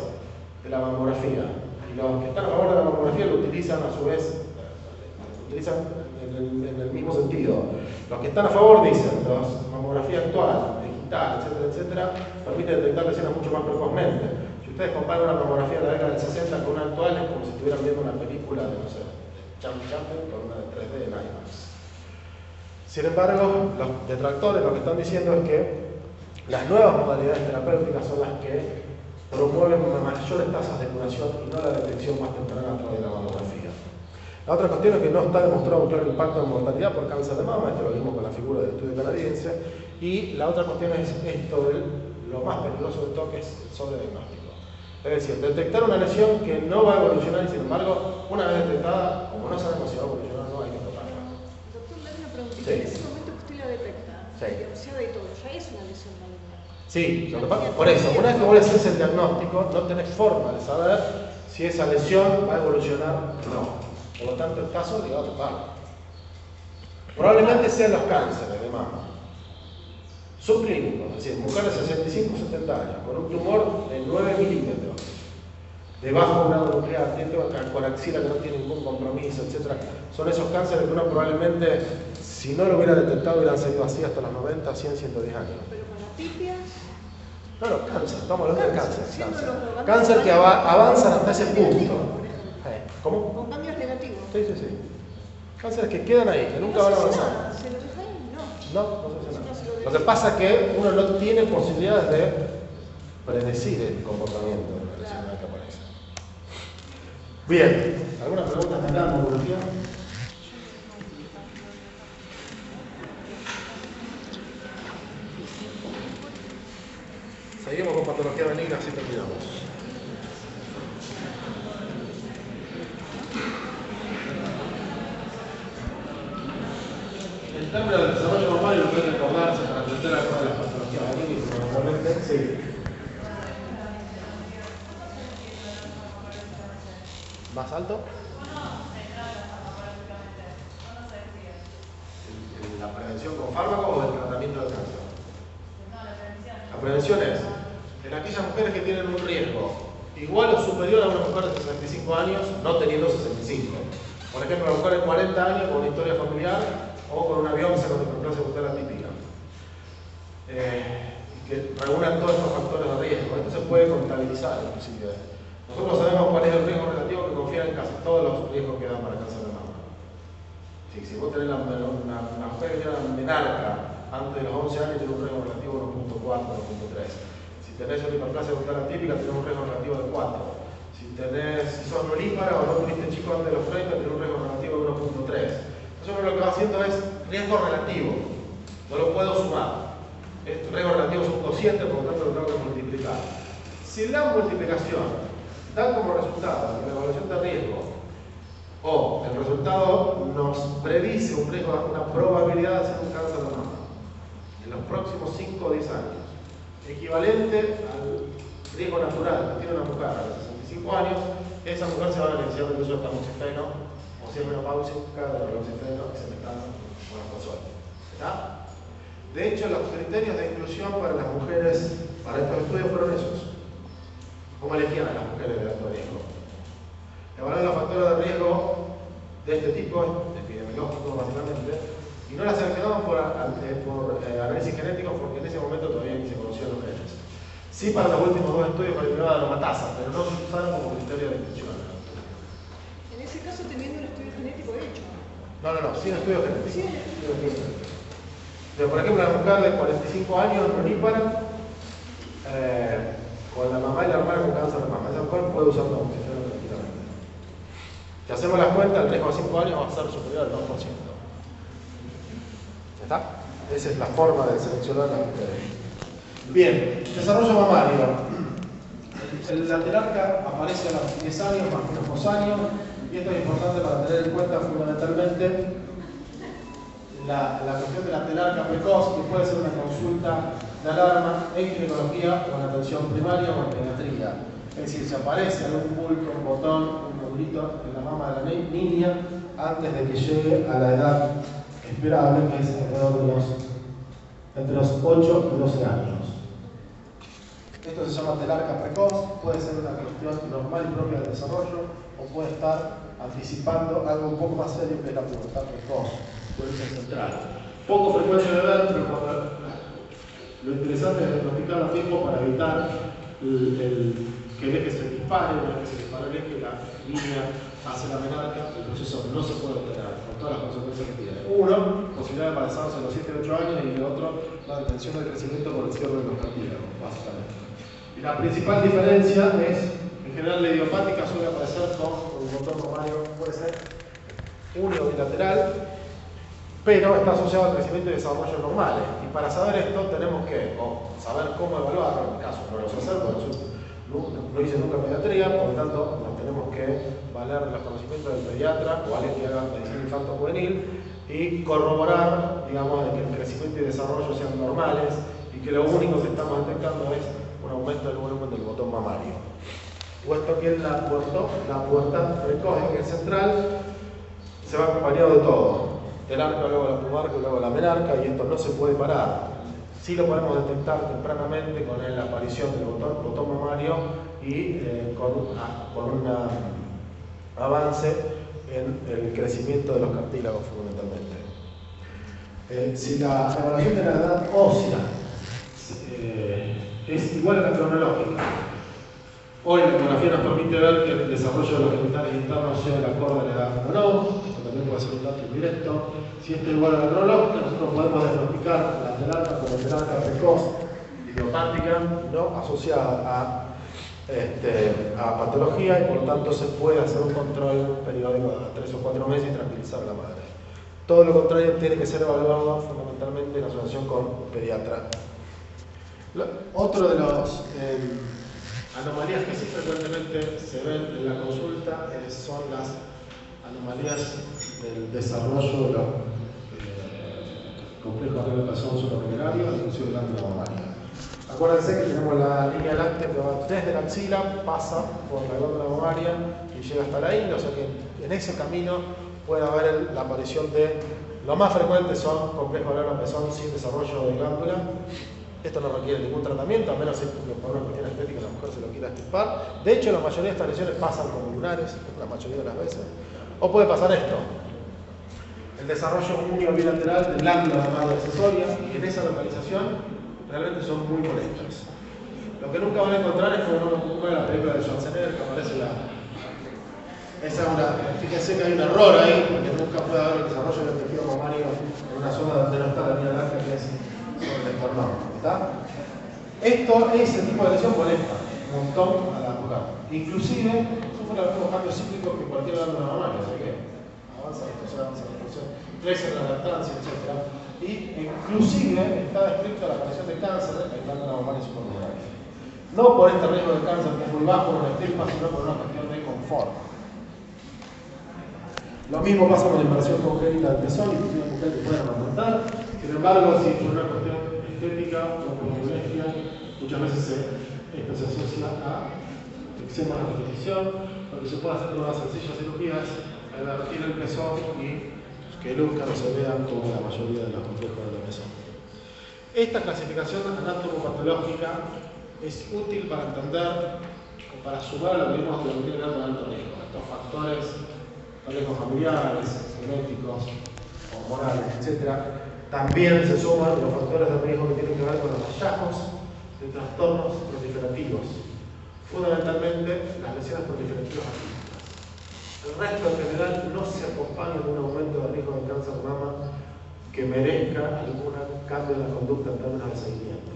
de la mamografía y los que están a favor de la mamografía lo utilizan a su vez, lo utilizan en el mismo sentido. Los que están a favor dicen, la mamografía actual, digital, etcétera, etcétera, permite detectar lesiones mucho más precozmente. Si ustedes comparan una mamografía de la década del 60 con una actual, es como si estuvieran viendo una película de, no sé, de Charlie Chaplin con una de 3D en IMAX. Sin embargo, los detractores lo que están diciendo es que las nuevas modalidades terapéuticas son las que promueven mayores tasas de curación y no la detección más temprana a través de la mamografía. La otra cuestión es que no está demostrado un claro impacto en mortalidad por cáncer de mama, esto lo vimos con la figura del estudio canadiense, y la otra cuestión es esto de lo más peligroso de todo, que es el sobrediagnóstico. Es decir, detectar una lesión que no va a evolucionar y sin embargo, una vez detectada, como no sabemos si va a evolucionar, no hay que tocarla. Doctor, le hago una preguntita. Sí. En ese momento que usted la detecta, biopsiada y todo, ya es una lesión maligna. Sí, lo que pasa, por eso, una vez que vos le haces el diagnóstico, no tenés forma de saber si esa lesión va a evolucionar o no. Por lo tanto, estás obligado a tocarlo. Probablemente sean los cánceres de mama subclínicos, es decir, mujeres de 65 o 70 años, con un tumor de 9 milímetros, de bajo grado nuclear, con axila que no tiene ningún compromiso, etc. Son esos cánceres que uno probablemente, si no lo hubiera detectado, hubieran seguido así hasta los 90, 100, 110 años. Pero con la tipia... No, cáncer, estamos hablando de cáncer. Cáncer, cáncer que avanzan hasta ese punto. ¿Cómo? Con cambios negativos. Sí. Cánceres que quedan ahí, que nunca van a avanzar. ¿Se lo deja ahí? No se hace nada. Lo que pasa es que uno no tiene posibilidades de predecir el comportamiento de la lesión que aparece. Bien, ¿alguna pregunta hasta acá, mamografía? ginecología benigna, así terminamos. En términos del desarrollo normal, lo que hay que recordarse para entender alguna de las patologías benignas, fundamentalmente, sí. ¿Más alto? ¿La prevención con fármacos o el tratamiento del cáncer? La prevención es en aquellas mujeres que tienen un riesgo igual o superior a una mujer de 65 años, no teniendo 65. Por ejemplo, una mujer de 40 años con una historia familiar o con una biopsia con hiperplasia ductal atípica. Que reúnan todos estos factores de riesgo. Esto se puede contabilizar, inclusive. Nosotros sabemos cuál es el riesgo relativo que confía en casi todos los riesgos que dan para cáncer de mama. Si vos tenés una mujer que tiene una menarca antes de los 11 años, tiene un riesgo relativo de 1.4, 1.3. Si tenés una hiperplasia ductal atípica, tenés un riesgo relativo de 4. Si sos nulípara o no tuviste chico antes de los 30, tenés un riesgo relativo de 1.3. Entonces lo que va haciendo es riesgo relativo. No lo puedo sumar. El riesgo relativo es un cociente, por lo tanto lo tengo que multiplicar. Si la multiplicación da como resultado que la evaluación de riesgo o el resultado nos predice un riesgo, una probabilidad de hacer un cáncer de mama en los próximos 5 o 10 años, equivalente al riesgo natural que tiene una mujer a los 65 años, esa mujer se va a beneficiar del uso de tamoxifeno o si es menopáusica de tamoxifeno y se me está con suerte. ¿Está? De hecho, los criterios de inclusión para las mujeres, para estos estudios fueron esos. ¿Cómo elegían a las mujeres de alto riesgo? Evaluaron los factores de riesgo de este tipo, epidemiológicos básicamente, y no las seleccionaban por análisis genético porque en ese momento todavía ni se conocían los genes. Sí para los últimos 2 estudios con el de aromatasa, pero no se usaron como criterio de inclusión. En ese caso teniendo un estudio genético hecho. No, sin estudio genético. Sí, por ejemplo, una mujer de 45 años, nulípara, con la mamá y la hermana con cáncer de mama. Esa mujer puede usar tamoxifeno tranquilamente. Si hacemos las cuentas, el riesgo a 5 años va a ser superior al 2%. ¿Está? Esa es la forma de seleccionar las mujeres. Bien, desarrollo mamario. La telarca aparece a los 10 años, más o menos 2 años, y esto es importante para tener en cuenta fundamentalmente la cuestión de la telarca precoz, que puede ser una consulta de alarma en ginecología o en atención primaria o en pediatría. Es decir, si aparece algún bulto, un botón, un nodulito en la mama de la niña antes de que llegue a la edad esperable, que es entre los 8 y 12 años. Esto se llama telarca precoz, puede ser una cuestión normal y propia del desarrollo o puede estar anticipando algo un poco más serio que es la pubertad precoz. Puede ser central. Poco frecuente de ver, pero lo interesante es diagnosticarlo a tiempo para evitar que el eje se dispare. Una vez que se dispara el eje, la niña hace la menarca, el proceso no se puede detener, con todas las consecuencias que tiene. Uno, posibilidad de embarazarse a los 7 o 8 años, y el otro, la detención del crecimiento por el cierre de los cartílagos, básicamente. Y la principal diferencia es, en general, la idiopática suele aparecer con un botón mamario, puede ser único bilateral, pero está asociado al crecimiento y desarrollo normales. Y para saber esto tenemos que saber cómo evaluarlo. En mi caso no lo sé hacer, porque no hice nunca pediatría, por lo tanto nos tenemos que valer los conocimientos del pediatra o alguien que haga medicina infanto juvenil y corroborar, digamos, de que el crecimiento y desarrollo sean normales y que lo único que estamos detectando es un aumento del volumen del botón mamario. Puesto que la pubertad precoz, que es central, se va acompañado de todo. Telarca, luego la pubarca, luego la menarca, y esto no se puede parar. Sí lo podemos detectar tempranamente con la aparición del botón mamario y con un avance en el crecimiento de los cartílagos fundamentalmente. Si la evaluación de la edad ósea es igual a la cronológica, hoy la ecografía nos permite ver que el desarrollo de los genitales internos sea el acorde a la edad o no. Esto también puede ser un dato indirecto. Si esto es igual a la cronológica, nosotros podemos diagnosticar la telarca como telarca precoz idiopática, ¿no? Asociada a patología, y por lo tanto se puede hacer un control periódico de 3 o 4 meses y tranquilizar a la madre. Todo lo contrario tiene que ser evaluado fundamentalmente en asociación con pediatra. Otro de los anomalías que sí frecuentemente se ven en la consulta son las anomalías del desarrollo de los complejos de pezón supraminerario, inclusive de glándula mamaria. Acuérdense que tenemos la línea láctea que va desde la axila, pasa por la glándula mamaria y llega hasta la ingle, o sea que en ese camino puede haber la aparición de, lo más frecuente son complejos de pezón sin desarrollo de glándula. Esto no requiere ningún tratamiento, a menos que por una cuestión estética la mujer se lo quiera extirpar. De hecho, la mayoría de estas lesiones pasan como lunares, la mayoría de las veces. O puede pasar esto, el desarrollo unio bilateral de glándula mamaria accesoria, y en esa localización realmente son muy molestos. Lo que nunca van a encontrar es como una de las películas de Schwarzenegger que aparece fíjense que hay un error ahí, porque nunca puede haber el desarrollo del tejido mamario en una zona donde no está la línea láctea, que es sobre el esternón. Ese tipo de lesión molesta un montón a la mujer. Inclusive, sufre los mismos cambios cíclicos que cualquier glándula mamaria, así que avanza la reproducción, crece la lactancia, etc. Y inclusive está descrita la aparición de cáncer en glándula mamaria supramineraria. No por este riesgo de cáncer que es muy bajo en la estirpa, sino por una cuestión de confort. Lo mismo pasa con la invasión congénita del pezón, inclusive mujeres que pueden amamantar. Sin embargo, si por una cuestión estética o por molestia, muchas veces esto se asocia a eczema de repetición. Lo que se puede hacer con una sencilla cirugía es revertir el pezón y que luzcan o se vean como la mayoría de los complejos de la pezón. Esta clasificación anatomopatológica es útil para entender o para sumar a lo que vimos de lo que tiene de alto riesgo. Estos factores, riesgos familiares, genéticos, hormonales, etc. También se suman los factores de riesgo que tienen que ver con los hallazgos de trastornos proliferativos, fundamentalmente las lesiones proliferativas atípicas. El resto en general no se acompaña de un aumento de riesgo de cáncer de mama que merezca algún cambio en la conducta en términos de seguimiento.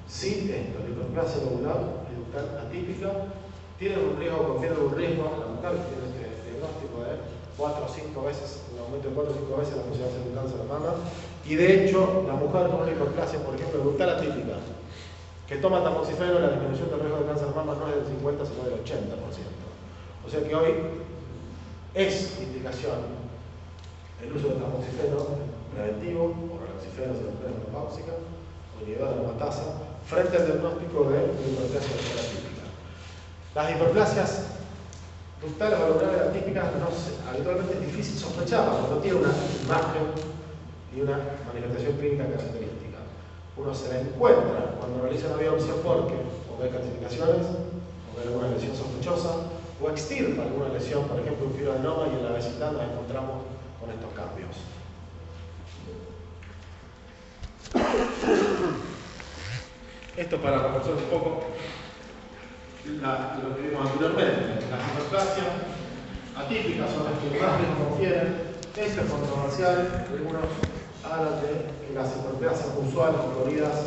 Sí, esto, la hiperplasia lobular ductal atípica, tiene un riesgo, confiere un riesgo, la mujer que tiene este diagnóstico de 4 o 5 veces, un aumento de 4 o 5 veces la posibilidad de hacer un cáncer de mama. Y de hecho, la mujer con una hiperplasia, por ejemplo, ductal atípica, que toma tamoxifeno, la disminución del riesgo de cáncer de mama no es del 50, sino del 80%. O sea que hoy es indicación el uso de tamoxifeno preventivo, o relaxifeno, si la mujer es menopáusica, o inhibidor de aromatasa, frente al diagnóstico de hiperplasia ductal atípica. Las hiperplasias ductales valvulares atípicas habitualmente es difícil sospecharlas, porque no tiene una imagen y una manifestación clínica característica. Uno se la encuentra cuando realiza una biopsia porque o ve calcificaciones, o ve alguna lesión sospechosa, o extirpa alguna lesión, por ejemplo un fibroadenoma, y en la vecindad nos encontramos con estos cambios. Esto para reforzar un poco lo que vimos anteriormente. Las hiperplasias atípicas son las que más riesgo confieren. Esto es controversial. Algunos hablan de que las hiperplasias usuales floridas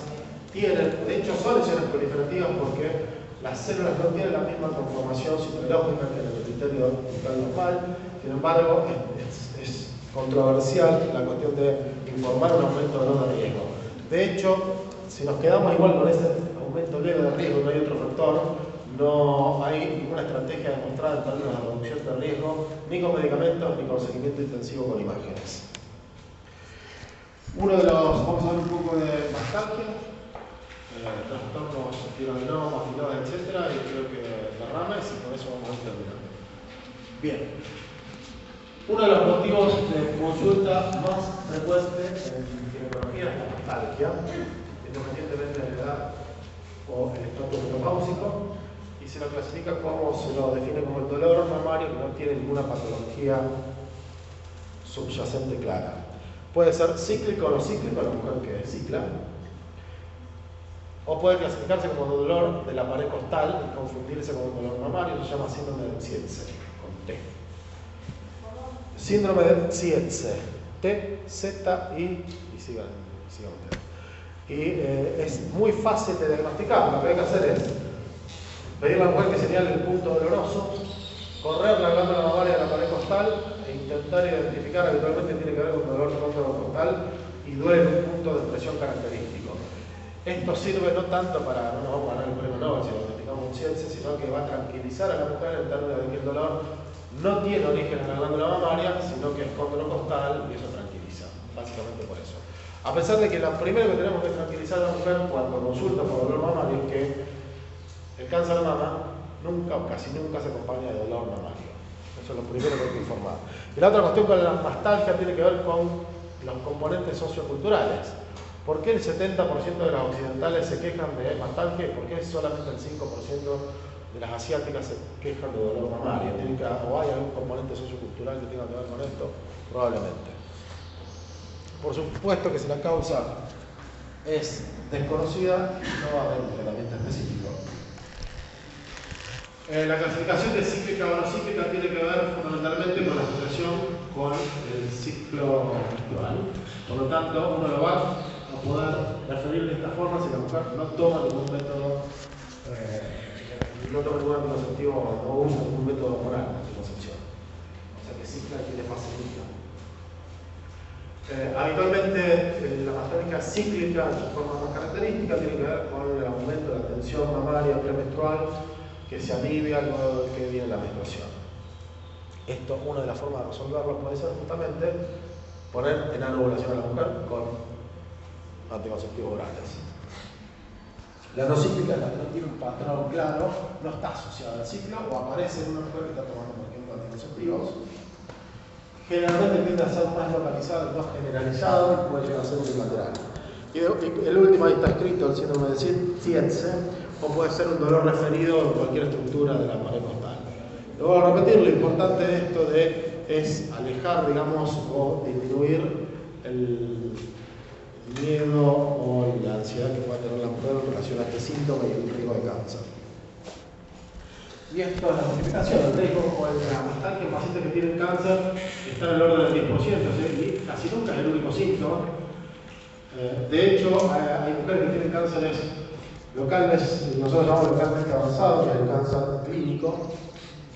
tienen, de hecho son lesiones proliferativas porque las células no tienen la misma conformación citológica que en el epitelio ductal normal. Sin embargo, es controversial la cuestión de informar un aumento o no de riesgo. De hecho, si nos quedamos igual con ese aumento leve de riesgo y no hay otro factor, no hay ninguna estrategia demostrada en términos de reducción de riesgo, ni con medicamentos, ni con seguimiento intensivo con imágenes. Vamos a ver un poco de mastalgia, trastornos fibroadenomas, filoides, etc. Y creo que derrames, y con eso vamos a ir terminando. Bien. Uno de los motivos de consulta más frecuentes en ginecología es la mastalgia, independientemente de la edad o el estatus menopáusico, y se lo clasifica como, se lo define como el dolor mamario que no tiene ninguna patología subyacente clara. Puede ser cíclico o no cíclico, la mujer que cicla, o puede clasificarse como dolor de la pared costal y confundirse con el dolor mamario, se llama síndrome de Tietze, con T. Síndrome de Tietze, T, Z, I, y sigan ustedes. Y es muy fácil de diagnosticar. Lo que hay que hacer es pedirle a la mujer que señale el punto doloroso, correr la glándula mamaria de la pared costal e intentar identificar. Habitualmente tiene que ver con dolor costal y duele en un punto de expresión característico. Esto sirve no tanto para, no nos vamos a ganar el premio Nobel si lo investigamos en ciencia, sino que va a tranquilizar a la mujer en términos de que el dolor no tiene origen en la glándula mamaria, sino que es condrocostal y eso tranquiliza, básicamente por eso. A pesar de que lo primero que tenemos que tranquilizar a la mujer cuando consulta por dolor mamario es que el cáncer de mama nunca o casi nunca se acompaña de dolor mamario. Eso es lo primero que hay que informar. Y la otra cuestión con la mastalgia tiene que ver con los componentes socioculturales. ¿Por qué el 70% de las occidentales se quejan de mastalgia y por qué solamente el 5% de las asiáticas se quejan de dolor mamario? ¿O hay algún componente sociocultural que tenga que ver con esto? Probablemente. Por supuesto que si la causa es desconocida, no va a haber un tratamiento específico. La clasificación de cíclica o no cíclica tiene que ver fundamentalmente con la asociación con el ciclo menstrual. Por lo tanto, uno lo va a poder referir de esta forma si la mujer no toma ningún método, no toma ningún anticonceptivo o no usa ningún método hormonal de anticoncepción. O sea que cicla tiene facilita. Habitualmente la mastalgia cíclica en su forma más característica tiene que ver con el aumento de la tensión mamaria premenstrual que se alivia luego de que viene la menstruación. Esto, una de las formas de resolverlo puede ser justamente poner en anovulación a la mujer con anticonceptivos orales. La no cíclica es la que no tiene un patrón claro, no está asociada al ciclo o aparece en una mujer que está tomando, por ejemplo, anticonceptivos. Generalmente tiende a ser más localizado, más generalizado y puede llegar a ser unilateral. Y el último ahí está escrito, el síndrome de Tietze, o puede ser un dolor referido en cualquier estructura de la pared costal. Lo voy a repetir, lo importante de esto es alejar, digamos, o disminuir el miedo o la ansiedad que pueda tener la mujer en relación a este síntoma y el riesgo de cáncer. Y esto es la justificación, el riesgo o la mastalgia en pacientes que tienen cáncer está en el orden del 10%, y casi nunca es el único síntoma. De hecho, hay mujeres que tienen cánceres locales, nosotros llamamos localmente avanzado, que es el cáncer clínico,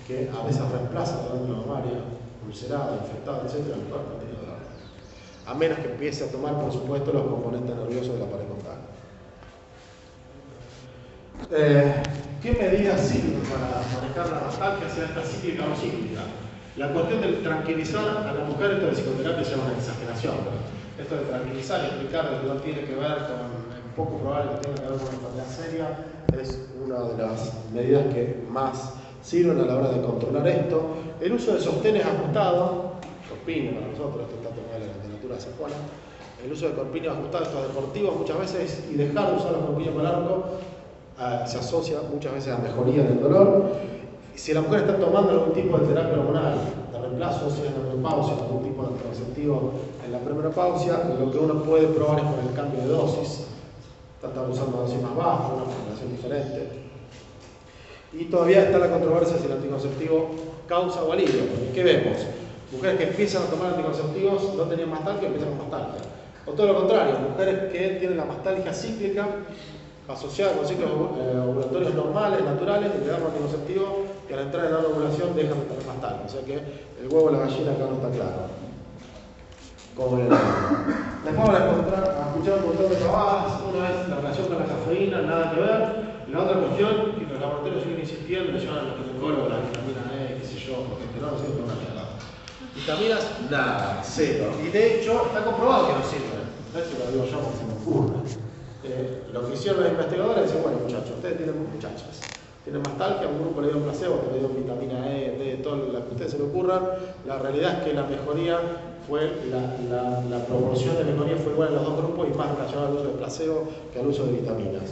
que a veces reemplaza la glándula mamaria, ulcerada, infectada, etc. El cuerpo no tiene dolor. A menos que empiece a tomar, por supuesto, los componentes nerviosos de la pared costal. ¿Qué medidas sirven para manejar la mastalgia, sea esta cíclica o no cíclica? La cuestión de tranquilizar a la mujer, esto de psicoterapia se llama una exageración, pero esto de tranquilizar y explicar que no tiene que ver con poco probable que tenga que ver con una enfermedad seria, es una de las medidas que más sirven a la hora de controlar esto. El uso de sostenes ajustados, corpiño para nosotros, esto está tomado en la literatura sajona, el uso de corpiños ajustados, estos deportivos muchas veces, y dejar de usar los corpiños con arco, se asocia muchas veces a mejoría del dolor. Si la mujer está tomando algún tipo de terapia hormonal de reemplazo, si es la menopausia, algún tipo de anticonceptivo en la premenopausia, lo que uno puede probar es con el cambio de dosis. Están usando dosis más bajas, una formulación diferente. Y todavía está la controversia si el anticonceptivo causa o alivia, porque ¿qué vemos? Mujeres que empiezan a tomar anticonceptivos no tenían mastalgia, empiezan con mastalgia. O todo lo contrario, mujeres que tienen la mastalgia cíclica asociada con ciclos ovulatorios normales, naturales, y le dan anticonceptivo y al entrar en la ovulación dejan de tener mastalgia. O sea que el huevo de la gallina acá no está claro. Como les vamos a escuchar un montón de pavadas. Una es la relación con la cafeína, nada que ver. La otra cuestión, que los laboratorios siguen insistiendo, le llaman a los ginecólogos la vitamina E, qué sé yo, porque no sirve para una mierda. Vitaminas, nada, cero. Y de hecho, está comprobado que no sirven. Eso lo digo yo porque se me ocurre. Lo que hicieron los investigadores es decir, bueno muchachos, ustedes tienen mastalgia, un grupo le dio placebo, que le dio vitamina E, D, todo lo que a ustedes se le ocurran. La realidad es que la mejoría fue, la proporción de mejoría fue igual en los dos grupos y más relacionada al uso de placebo que al uso de vitaminas.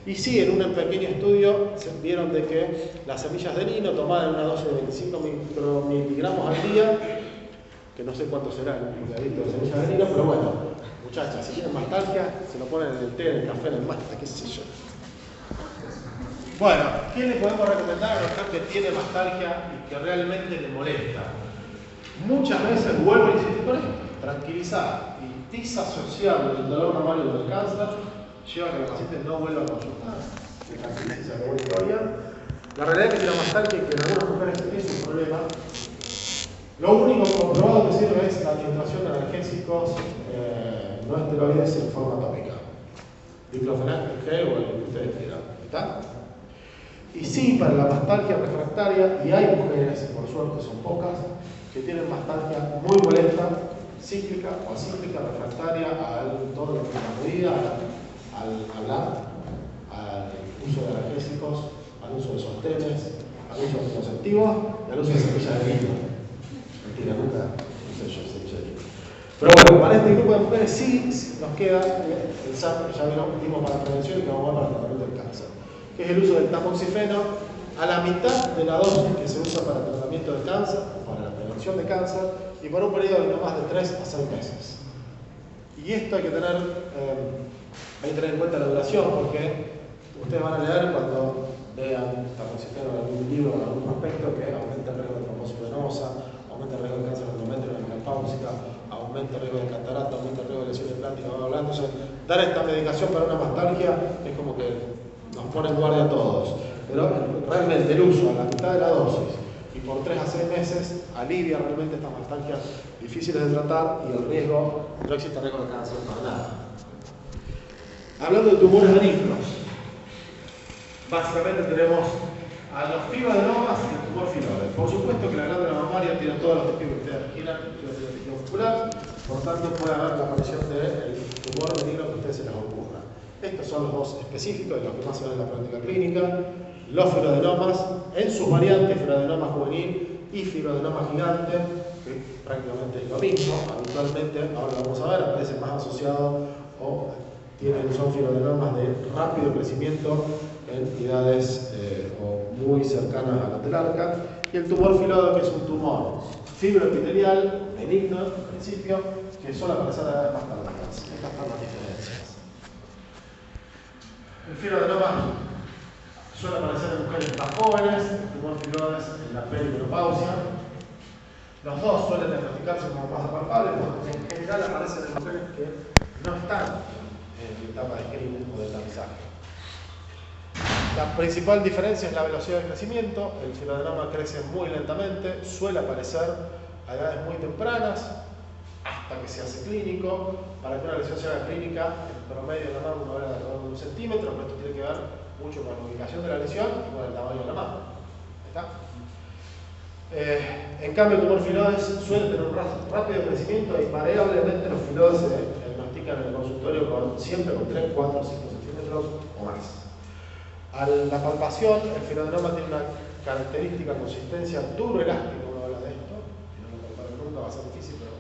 Y sí, en un pequeño estudio se vieron de que las semillas de lino tomadas en una dosis de 25 micromiligramos al día, que no sé cuánto será el mililitro de semillas de lino, pero bueno, muchachas, si tienen mastalgia, se lo ponen en el té, en el café, en el mate, qué sé yo. Bueno, ¿qué le podemos recomendar a la mujer que tiene mastalgia y que realmente le molesta? Muchas veces vuelvo a insistir con esto, tranquilizar y disasociar del dolor mamario y del cáncer lleva a que el paciente no vuelva a consultar. De tranquiliza la historia. La realidad es que tiene mastalgia y que en algunas mujeres es un problema. Lo único comprobado que sirve es la administración de analgésicos no esteroides en forma tópica. diclofenac en gel o el que ustedes quieran. ¿Está? Y sí, para la mastalgia refractaria, y hay mujeres, por suerte son pocas, que tienen mastalgia muy molesta, cíclica o acíclica, refractaria a todo lo que nos rodea, al hablar, al uso de analgésicos, al uso de sostenes, al uso de anticonceptivos y al uso de cepillas de dientes. Mentira, nunca usé yo cepillas de dientes. Pero bueno, para este grupo de mujeres sí nos queda el SAP, que ya vimos para la prevención y que vamos a ver para el tratamiento del cáncer, que es el uso del tamoxifeno a la mitad de la dosis que se usa para el tratamiento del cáncer, para la prevención de cáncer, y por un periodo de no más de 3 a 6 meses. Y esto hay que tener en cuenta la duración, porque ustedes van a leer cuando vean tamoxifeno en algún libro o en algún prospecto que aumenta el riesgo de trombosis venosa, aumenta el riesgo de cáncer endométrio en la menopáusica, aumenta el riesgo de catarata, aumenta el riesgo de lesiones plásticas, entonces dar esta medicación para una mastalgia es como que nos pone en guardia a todos. Pero realmente el uso a la mitad de la dosis y por 3 a 6 meses alivia realmente estas mastalgias difíciles de tratar y el riesgo, no existe riesgo de cáncer para nada. Hablando de tumores benignos, básicamente tenemos a los fibroadenomas y el tumor filoide. Por supuesto que la glándula mamaria tiene todos los testigos que ustedes giran, incluso el tejido muscular, por tanto puede haber la aparición del tumor benigno que a ustedes se les ocurra. Estos son los dos específicos, de los que más se ven en la práctica clínica. Los fibroadenomas, en sus variantes, fibroadenoma juvenil y fibroadenoma gigante, que prácticamente es lo mismo. Habitualmente, ahora lo vamos a ver, aparecen más asociados o son fibroadenomas de rápido crecimiento en entidades o muy cercanas a la telarca. Y el tumor filoide, que es un tumor fibroepitelial, benigno en principio, que suele aparecer a edades más tardías. Estas son las diferencias. El fibroadenoma suele aparecer en mujeres más jóvenes, el tumor filoide en la perimenopausia. Los dos suelen diagnosticarse como más palpables, porque en general aparecen en mujeres que no están en la etapa de screening o de tamizaje. La principal diferencia es la velocidad de crecimiento. El fibroadenoma crece muy lentamente, suele aparecer a edades muy tempranas, hasta que se hace clínico. Para que una lesión se haga clínica, en promedio la mama uno habla de alrededor de 1 centímetro, pero esto tiene que ver mucho con la ubicación de la lesión y con el tamaño de la mama. ¿Está? En cambio, el tumor filoide suele tener un rápido crecimiento y variablemente los filoides se diagnostican en el consultorio siempre con 3, 4, 5 centímetros o más. A la palpación, el fibroadenoma tiene una característica consistencia duro-elástica, uno habla de esto, si no lo comparan nunca va a ser difícil, pero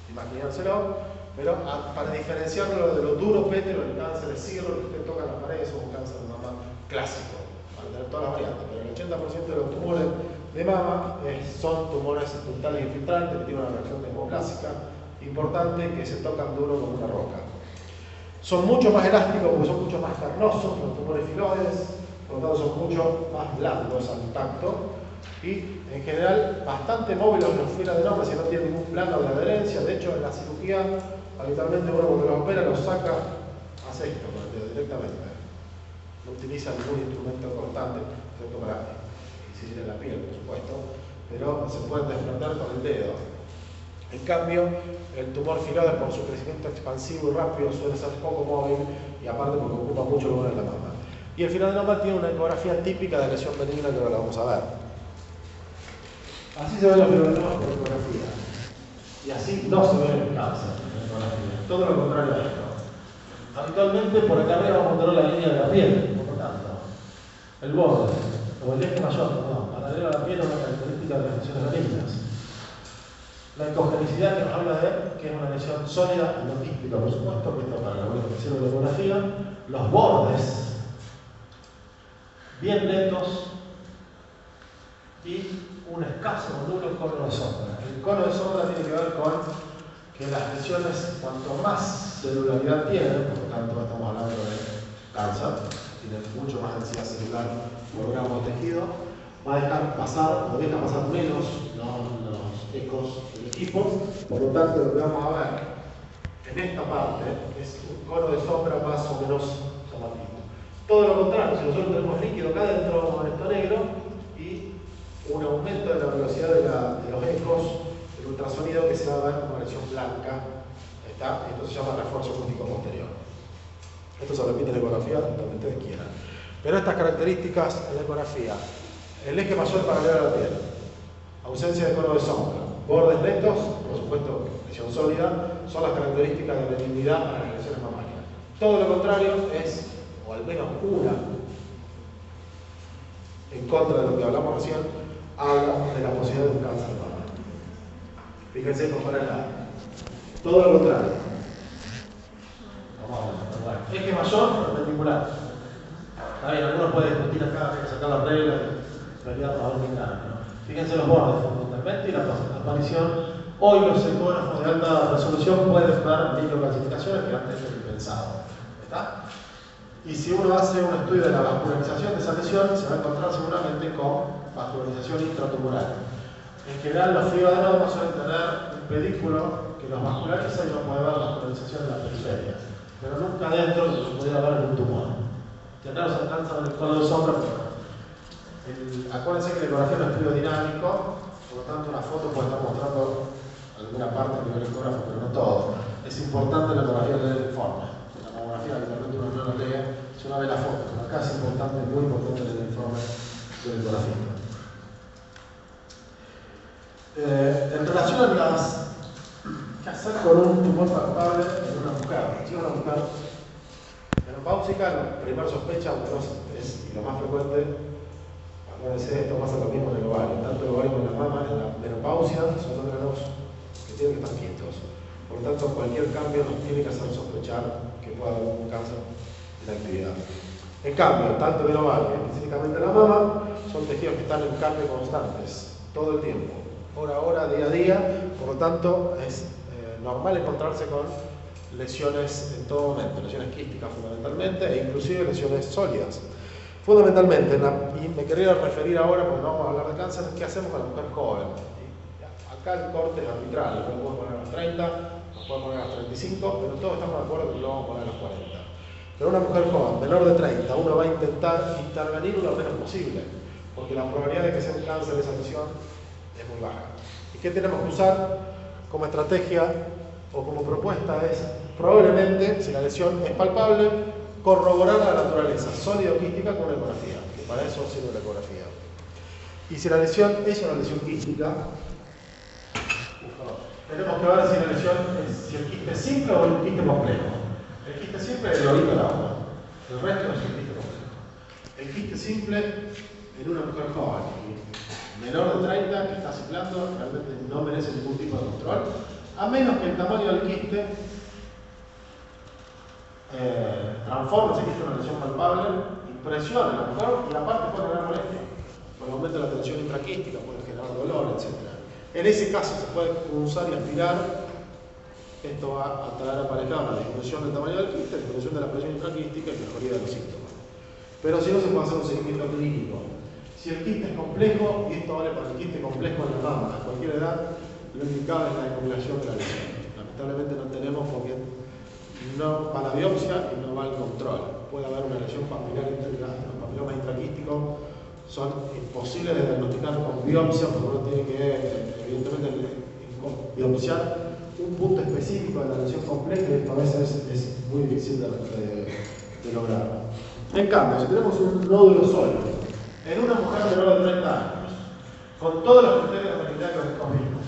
imaginárselo. Pero para diferenciarlo de lo duro pétero, el cáncer de cirro, que usted toca en la pared, es un cáncer de mama clásico, para tener todas las variantes, pero el 80% de los tumores de mama son tumores ductales infiltrantes que tienen una reacción termoplásica importante que se tocan duro como una roca. Son mucho más elásticos porque son mucho más carnosos los tumores filoides, por lo tanto son mucho más blandos al tacto y en general bastante móviles los fibroadenomas si no tienen ningún plano de adherencia. De hecho, en la cirugía habitualmente uno cuando los opera los saca, hace esto con el dedo directamente. No utiliza ningún instrumento cortante, excepto para incidir en la piel, por supuesto, pero se pueden desprender con el dedo. En cambio, el tumor filoide, por su crecimiento expansivo y rápido, suele ser poco móvil y aparte porque ocupa mucho lugar en la mama. Y el fibroadenoma tiene una ecografía típica de lesión benigna que ahora la vamos a ver. Así se ven los fibroadenomas por ecografía. Y así no se ven en el cáncer en ecografía. Todo lo contrario a esto. Habitualmente por acá arriba vamos a tener la línea de la piel, por lo tanto. El borde, o el eje mayor, no, paralelo a la piel es una característica de las lesiones benignas. La ecogenicidad que nos habla de que es una lesión sólida, endoquística, por supuesto, que esto para la buena presión de la ecografía. Los bordes bien netos y un escaso núcleo cono de sombra. El cono de sombra tiene que ver con que las lesiones, cuanto más celularidad tienen, por lo tanto estamos hablando de cáncer, tienen mucho más densidad celular por gramo de tejido, va a dejar pasar, o deja pasar menos los ecos del equipo, por lo tanto lo que vamos a ver en esta parte es un cono de sombra más o menos somativo. Todo lo contrario, si nosotros tenemos líquido acá dentro, vamos a ver esto negro y un aumento de la velocidad de los ecos del ultrasonido que se va a ver como una lesión blanca. ¿Está? Esto se llama refuerzo acústico posterior. Esto se repite en la ecografía donde ustedes quieran. Pero estas características en la ecografía: el eje mayor paralelo a la piel, ausencia de cono de sombra, bordes netos, por supuesto lesión sólida, son las características de benignidad para las lesiones mamarias. Todo lo contrario es, o al menos una, en contra de lo que hablamos recién, habla de la posibilidad de un cáncer de mama. Fíjense cómo era la. Todo lo contrario. Vamos a ver. Eje mayor, perpendicular. Está bien, algunos pueden discutir acá, sacar las reglas, pelear a ver qué gana, ¿no? Fíjense los bordes fundamentalmente y la aparición. Hoy los ecógrafos de alta resolución pueden ver microcalcificaciones que antes era impensado. ¿Está? Y si uno hace un estudio de la vascularización de esa lesión, se va a encontrar seguramente con vascularización intratumoral. En general, los fibroadenomas suelen tener un pedículo que los vasculariza y uno puede ver la vascularización de la periferia, pero nunca dentro de lo que pudiera ver en un tumor. Tendremos alcanza en el cono de sombra, pero acuérdense que la ecografía es un estudio dinámico, por lo tanto, una foto puede estar mostrando alguna parte a nivel ecógrafo, pero no todo. Es importante la ecografía leer el informe. La mamografía, habitualmente uno no lo lee, si uno ve la foto, pero acá es importante, muy importante leer el informe de la ecografía. En relación a las que hacer con un tumor palpable en una mujer, si una mujer menopáusica, la primera sospecha, aunque no es lo más frecuente, acuérdense, esto pasa lo mismo en el ovario, tanto el ovario como la mama, en la menopausia son órganos que tienen que estar quietos. Por lo tanto, cualquier cambio nos tiene que hacer sospechar que pueda haber un cáncer en la actividad. En cambio, tanto el ovario y específicamente la mama son tejidos que están en cambio constantes, todo el tiempo, hora a hora, día a día, por lo tanto es normal encontrarse con lesiones en todo momento, lesiones quísticas fundamentalmente e inclusive lesiones sólidas. Fundamentalmente, y me quería referir ahora, porque no vamos a hablar de cáncer, ¿qué hacemos con la mujer joven? Acá el corte es arbitral, lo podemos poner a los 30, lo podemos poner a los 35, pero todos estamos de acuerdo que lo vamos a poner a los 40. Pero una mujer joven, menor de 30, uno va a intentar intervenir lo menos posible, porque la probabilidad de que sea un cáncer de esa lesión es muy baja. ¿Y qué tenemos que usar como estrategia o como propuesta? Es probablemente, si la lesión es palpable, corroborar la naturaleza sólida o quística con una ecografía, que para eso sirve la ecografía. Y si la lesión es una lesión quística, tenemos que ver si la lesión si el quiste es simple o un quiste complejo. El quiste simple es el lobito del agua, el resto no es un quiste complejo. El quiste simple en una mujer joven, menor de 30, que está ciclando, realmente no merece ningún tipo de control, a menos que el tamaño del quiste transforme ese quiste en una lesión palpable, impresione a la mujer y aparte puede generar molestia. Por el aumento de la tensión intraquística puede generar dolor, etc. En ese caso se puede punzar y aspirar. Esto va a traer aparejada una disminución del tamaño del quiste, disminución de la presión intraquística y mejoría de los síntomas. Pero si no, se puede hacer un seguimiento clínico. Si el quiste es complejo, y esto vale para el quiste complejo en la mama, a cualquier edad, lo indicado es la decombinación de la lesión. Lamentablemente no tenemos porque no va la biopsia y no va el control. Puede haber una lesión papilar intraquística, los papilomas intraquísticos son imposibles de diagnosticar con biopsia, porque uno tiene que, evidentemente, biopsiar un punto específico de la lesión compleja y esto a veces es muy difícil de lograr. En cambio, si tenemos un nódulo sólido en una mujer menor de 30 años, con todos los criterios de benignidad que les comimos,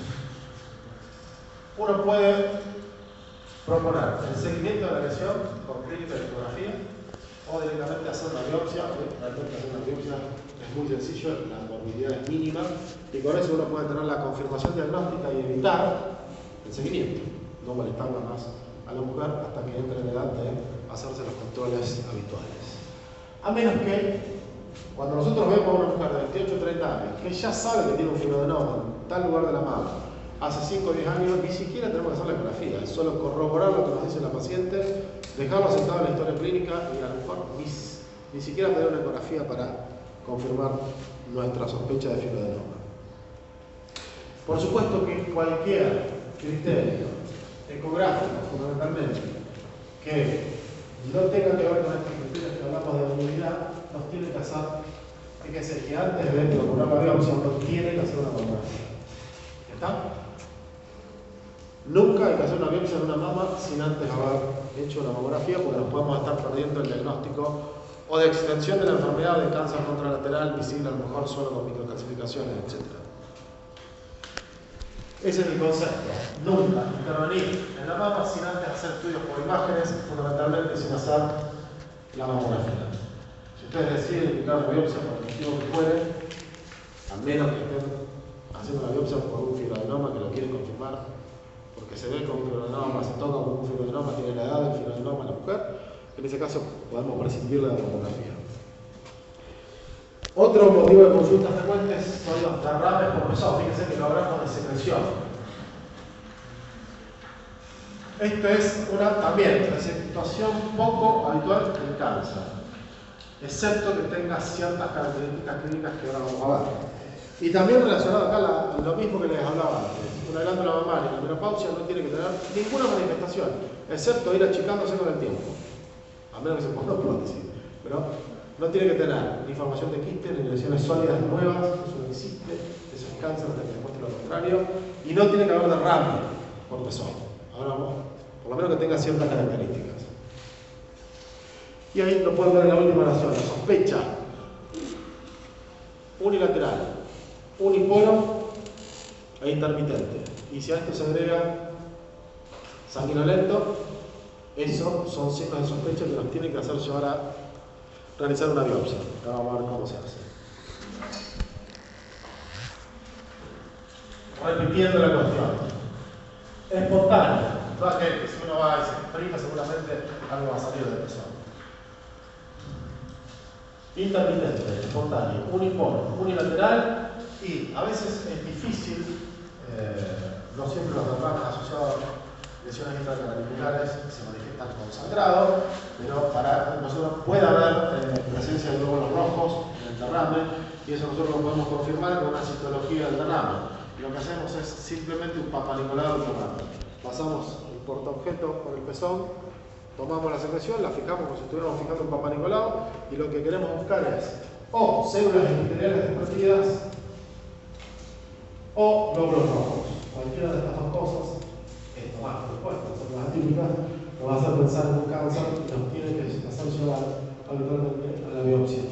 uno puede proponer el seguimiento de la lesión con clínica de ecografía o directamente hacer una biopsia. Realmente hacer una biopsia es muy sencillo, la morbilidad es mínima y con eso uno puede tener la confirmación diagnóstica y evitar el seguimiento, no molestarla más a la mujer hasta que entre en edad de hacerse los controles habituales. A menos que, cuando nosotros vemos a una mujer de 28 o 30 años que ya sabe que tiene un fibroadenoma en tal lugar de la mama, hace 5 o 10 años, ni siquiera tenemos que hacer la ecografía, es solo corroborar lo que nos dice la paciente, dejarlo sentado en la historia clínica y a lo mejor ni siquiera tener una ecografía para confirmar nuestra sospecha de fibroadenoma. Por supuesto que cualquier criterio ecográfico, fundamentalmente, que no tenga que ver con estos criterios que hablamos de benignidad, nos tiene que hacer, fíjense que antes de procurar la biopsia, uno tiene que hacer una mamografía. ¿Está? Nunca hay que hacer una biopsia en una mama sin antes haber hecho una mamografía, porque nos podemos estar perdiendo el diagnóstico o de extensión de la enfermedad de cáncer contralateral visible a lo mejor solo con microcalcificaciones, etc. Ese es el concepto. Nunca intervenir en la mama sin antes hacer estudios por imágenes, fundamentalmente sin hacer la mamografía. Si ustedes deciden indicar una biopsia por el motivo que fuere, a menos que estén haciendo una biopsia por un fibroadenoma que lo quieren confirmar, porque se ve con un fibroadenoma, se toca con un fibroadenoma, tiene la edad del fibroadenoma en la mujer, en ese caso podemos prescindir de la mamografía. Otro motivo de consultas frecuentes son los derrames por pezón. Fíjense que lo hablamos de secreción. Esto es también una situación poco habitual en cáncer, excepto que tenga ciertas características clínicas que ahora vamos a ver. Y también relacionado acá lo mismo que les hablaba antes. Una glándula mamaria en la menopausia no tiene que tener ninguna manifestación, excepto ir achicándose con el tiempo, a menos que se ponga prótesis. Pero no tiene que tener ni formación de quistes, ni lesiones sólidas nuevas, eso no existe, eso es cáncer hasta que demuestre lo contrario, y no tiene que haber derrame por pezón. Ahora vamos, por lo menos que tenga ciertas características. Y ahí lo pueden ver en la última oración, la sospecha unilateral, unipolo e intermitente. Y si a esto se agrega sanguinolento, esos son signos de sospecha que nos tienen que hacer llevar a realizar una biopsia. Ahora vamos a ver cómo se hace. Repitiendo la cuestión. Espontáneo. No es que si uno va y se exprime, seguramente algo va a salir de eso. Intermitente, espontáneo, uniforme, unilateral y a veces es difícil, no siempre los derrames asociados a lesiones intracaraculares se manifiestan con sangrado, pero para nosotros puede haber presencia de glóbulos rojos en el derrame y eso nosotros lo podemos confirmar con una citología del derrame. Lo que hacemos es simplemente un papanicolado del derrame. Pasamos el portaobjeto por el pezón, tomamos la secreción, la fijamos como si estuviéramos fijando un Papá Nicolau y lo que queremos buscar es o células epiteliales desprendidas o glóbulos rojos. Cualquiera de estas dos cosas, esto más por supuesto, son las atípicas, nos va a hacer pensar en un cáncer y nos tiene que hacer llevar habitualmente a la biopsia.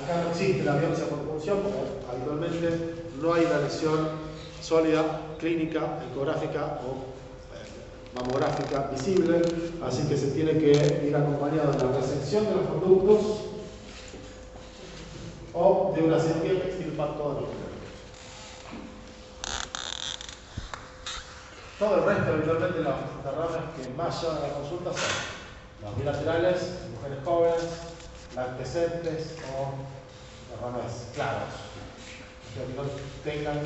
Acá no existe la biopsia por punción porque habitualmente no hay una lesión sólida, clínica, ecográfica o mamográfica visible, así que se tiene que ir acompañado de la resección de los conductos o de una cirugía que extirpar todo el conducto. Todo el resto, habitualmente, los derrames que más llevan a la consulta son los bilaterales, mujeres jóvenes, lactescentes o derrames claros, que no tengan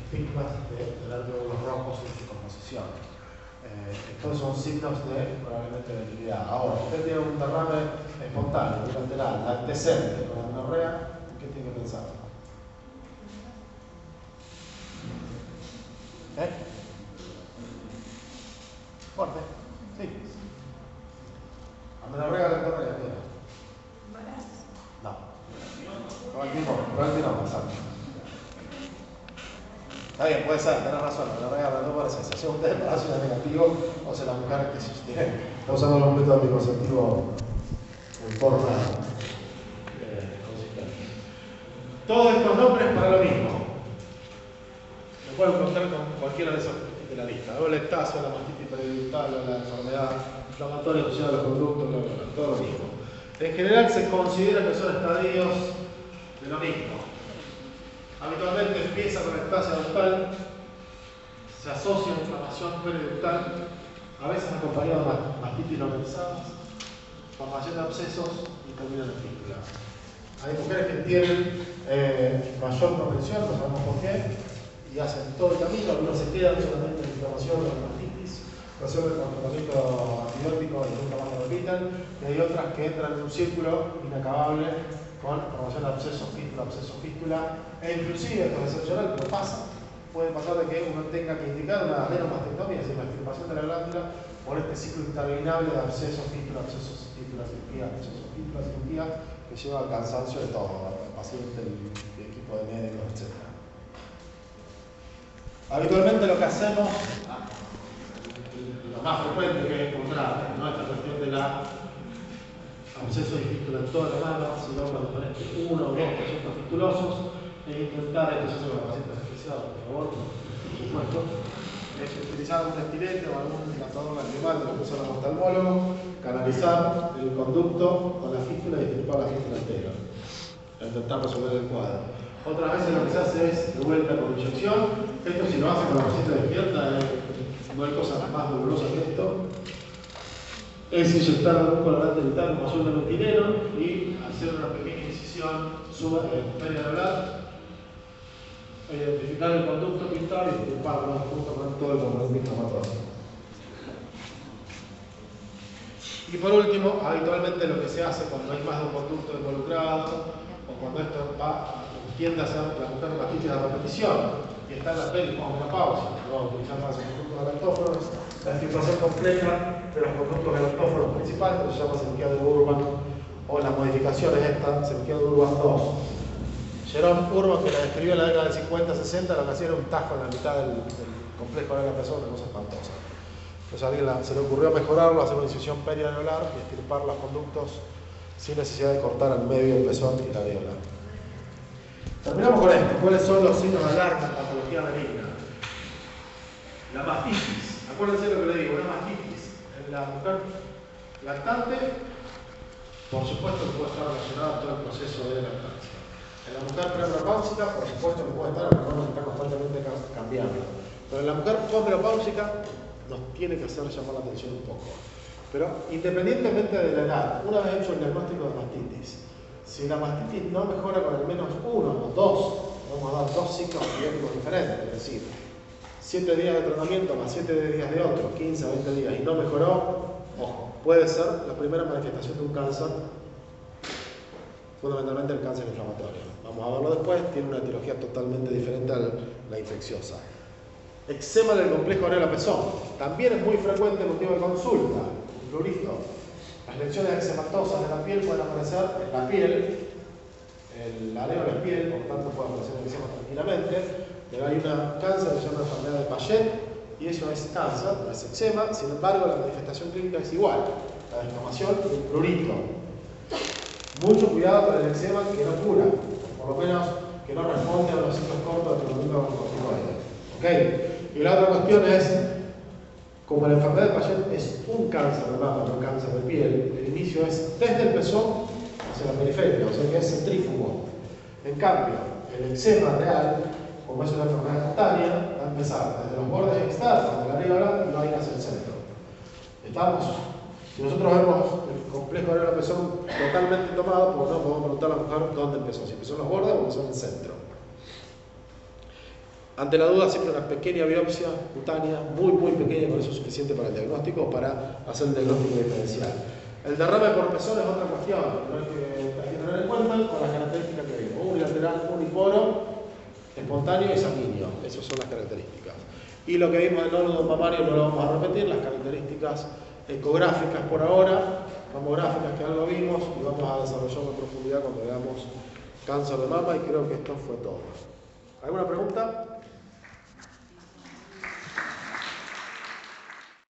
estigmas de tener glóbulos rojos en su composición. Estos son signos de probablemente debilidad. Ahora, usted tiene un derrame espontáneo, bilateral, lactescente con amenorrea, ¿qué tiene que pensar? Fuerte. Sí. Amenorrea, lactorrea, ¿qué? No. Probablemente no, exacto. Está bien, puede ser, tenés razón, la amenorrea no parece. Si usted es embarazo negativo, o sea, la mujer que si tiene, está usando un método anticonceptivo en forma consistente. Todos estos nombres para lo mismo. Lo pueden encontrar con cualquiera de esos de la lista. O el ectasio, la mastitis periductal, o la enfermedad inflamatoria asociada a los conductos, todo lo mismo. En general se considera que son estadios de lo mismo. Habitualmente empieza con ectasia ductal, se asocia a inflamación periductal, a veces acompañado de mastitis localizadas, formación de abscesos y termina en fístula. Hay mujeres que tienen mayor propensión, no sabemos por qué, y hacen todo el camino, algunos se quedan solamente en inflamación o en mastitis, resuelven con tratamiento antibiótico y nunca más lo repitan, y hay otras que entran en un círculo inacabable con formación de absceso fístula, e inclusive, esto es excepcional, pero pasa, puede pasar de que uno tenga que indicar una adenomastectomía, es decir, la extirpación de la glándula por este ciclo interminable de absceso fístula, cirugía, que lleva al cansancio de todo, al paciente, el equipo de médicos, etc. Habitualmente lo que hacemos, lo más frecuente que he encontrado, ¿no? Esta cuestión de la absceso de fístula en toda la mano, sino cuando aparece uno o dos pacientes fistulosos, es intentar, esto se hace con los pacientes asfixiados, por favor, por supuesto, es utilizar un estilete o algún dilatador animal de lo que usa los oftalmólogos, canalizar el conducto con la fístula y extirpar la fístula entera, para intentar resolver el cuadro. Otras veces lo que se hace es de vuelta con inyección. Esto si lo hace con la paciente despierta, no hay cosa más dolorosa que esto. Es inyectar algún colorante vital como azul de metileno y hacer una pequeña incisión perianular, identificar el conducto pintar y extirparlo junto con todo el componente inflamatorio. Y por último, habitualmente lo que se hace cuando hay más de un conducto involucrado o cuando esto tiende a ser la mujer mastitis de repetición y está en la pelvis con menopausia, vamos a utilizar más los conductos galactóforos, la extirpación completa de los conductos galactóforos principales, que se llama cirugía de Urban, o las modificaciones esta, cirugía de Urban 2. Jerome Urban, que la describió en la década del 50-60, lo que hacía era un tajo en la mitad del complejo de la persona, una cosa espantosa. Entonces a alguien se le ocurrió mejorarlo, hacer una incisión perianular y extirpar los conductos sin necesidad de cortar al medio el pezón y la areola. Terminamos con esto. ¿Cuáles son los signos de alarma en patología benigna? La mastitis. Acuérdense lo que le digo, una mastitis en la mujer lactante, por supuesto que puede estar relacionada a todo el proceso de lactancia. En la mujer premenopáusica, por supuesto que puede estar, el hormona está constantemente cambiando. Pero en la mujer posmenopáusica nos tiene que hacer llamar la atención un poco. Pero independientemente de la edad, una vez hecho el diagnóstico de mastitis, si la mastitis no mejora con al menos uno o dos, vamos a dar dos ciclos antibióticos diferentes, es decir, 7 días de tratamiento más 7 días de otro, 15 a 20 días, y no mejoró, ojo, puede ser la primera manifestación de un cáncer, fundamentalmente el cáncer inflamatorio. Vamos a verlo después, tiene una etiología totalmente diferente a la infecciosa. Eczema del complejo areola-pezón, también es muy frecuente motivo de consulta, un prurito. Las lesiones eczematosas de la piel pueden aparecer en la piel, la areola es piel, por tanto puede aparecer en eczema tranquilamente, pero hay una cáncer que se llama enfermedad de Paget y eso es cáncer, no es eczema, sin embargo la manifestación clínica es igual, la descamación y el prurito. Mucho cuidado con el eczema que no cura, por lo menos que no responde a los ciclos cortos de tratamiento con corticoides. ¿Okay? Y la otra cuestión es, como la enfermedad de Paget es un cáncer de mama, no un cáncer de piel, el inicio es desde el pezón hacia la periferia, o sea que es centrífugo. En cambio, el eczema real, como es una enfermedad cutánea, va a empezar desde los bordes externos de la areola y va a ir hacia el centro. ¿Estamos? Si nosotros vemos el complejo areola-pezón totalmente tomado, pues no podemos preguntar a la mujer dónde empezó, si empezó en los bordes o empezó en el centro. Ante la duda, siempre una pequeña biopsia cutánea, muy pequeña, con eso es suficiente para el diagnóstico, para hacer el diagnóstico diferencial. El derrame por pezón es otra cuestión, ¿no? que hay que tener en cuenta con las características que vimos. Unilateral, uniporo, espontáneo y sanguíneo. Esas son las características. Y lo que vimos del nódulo mamario no lo vamos a repetir, las características ecográficas por ahora, mamográficas que algo vimos, y vamos a desarrollarlo en profundidad cuando veamos cáncer de mama, y creo que esto fue todo. ¿Alguna pregunta?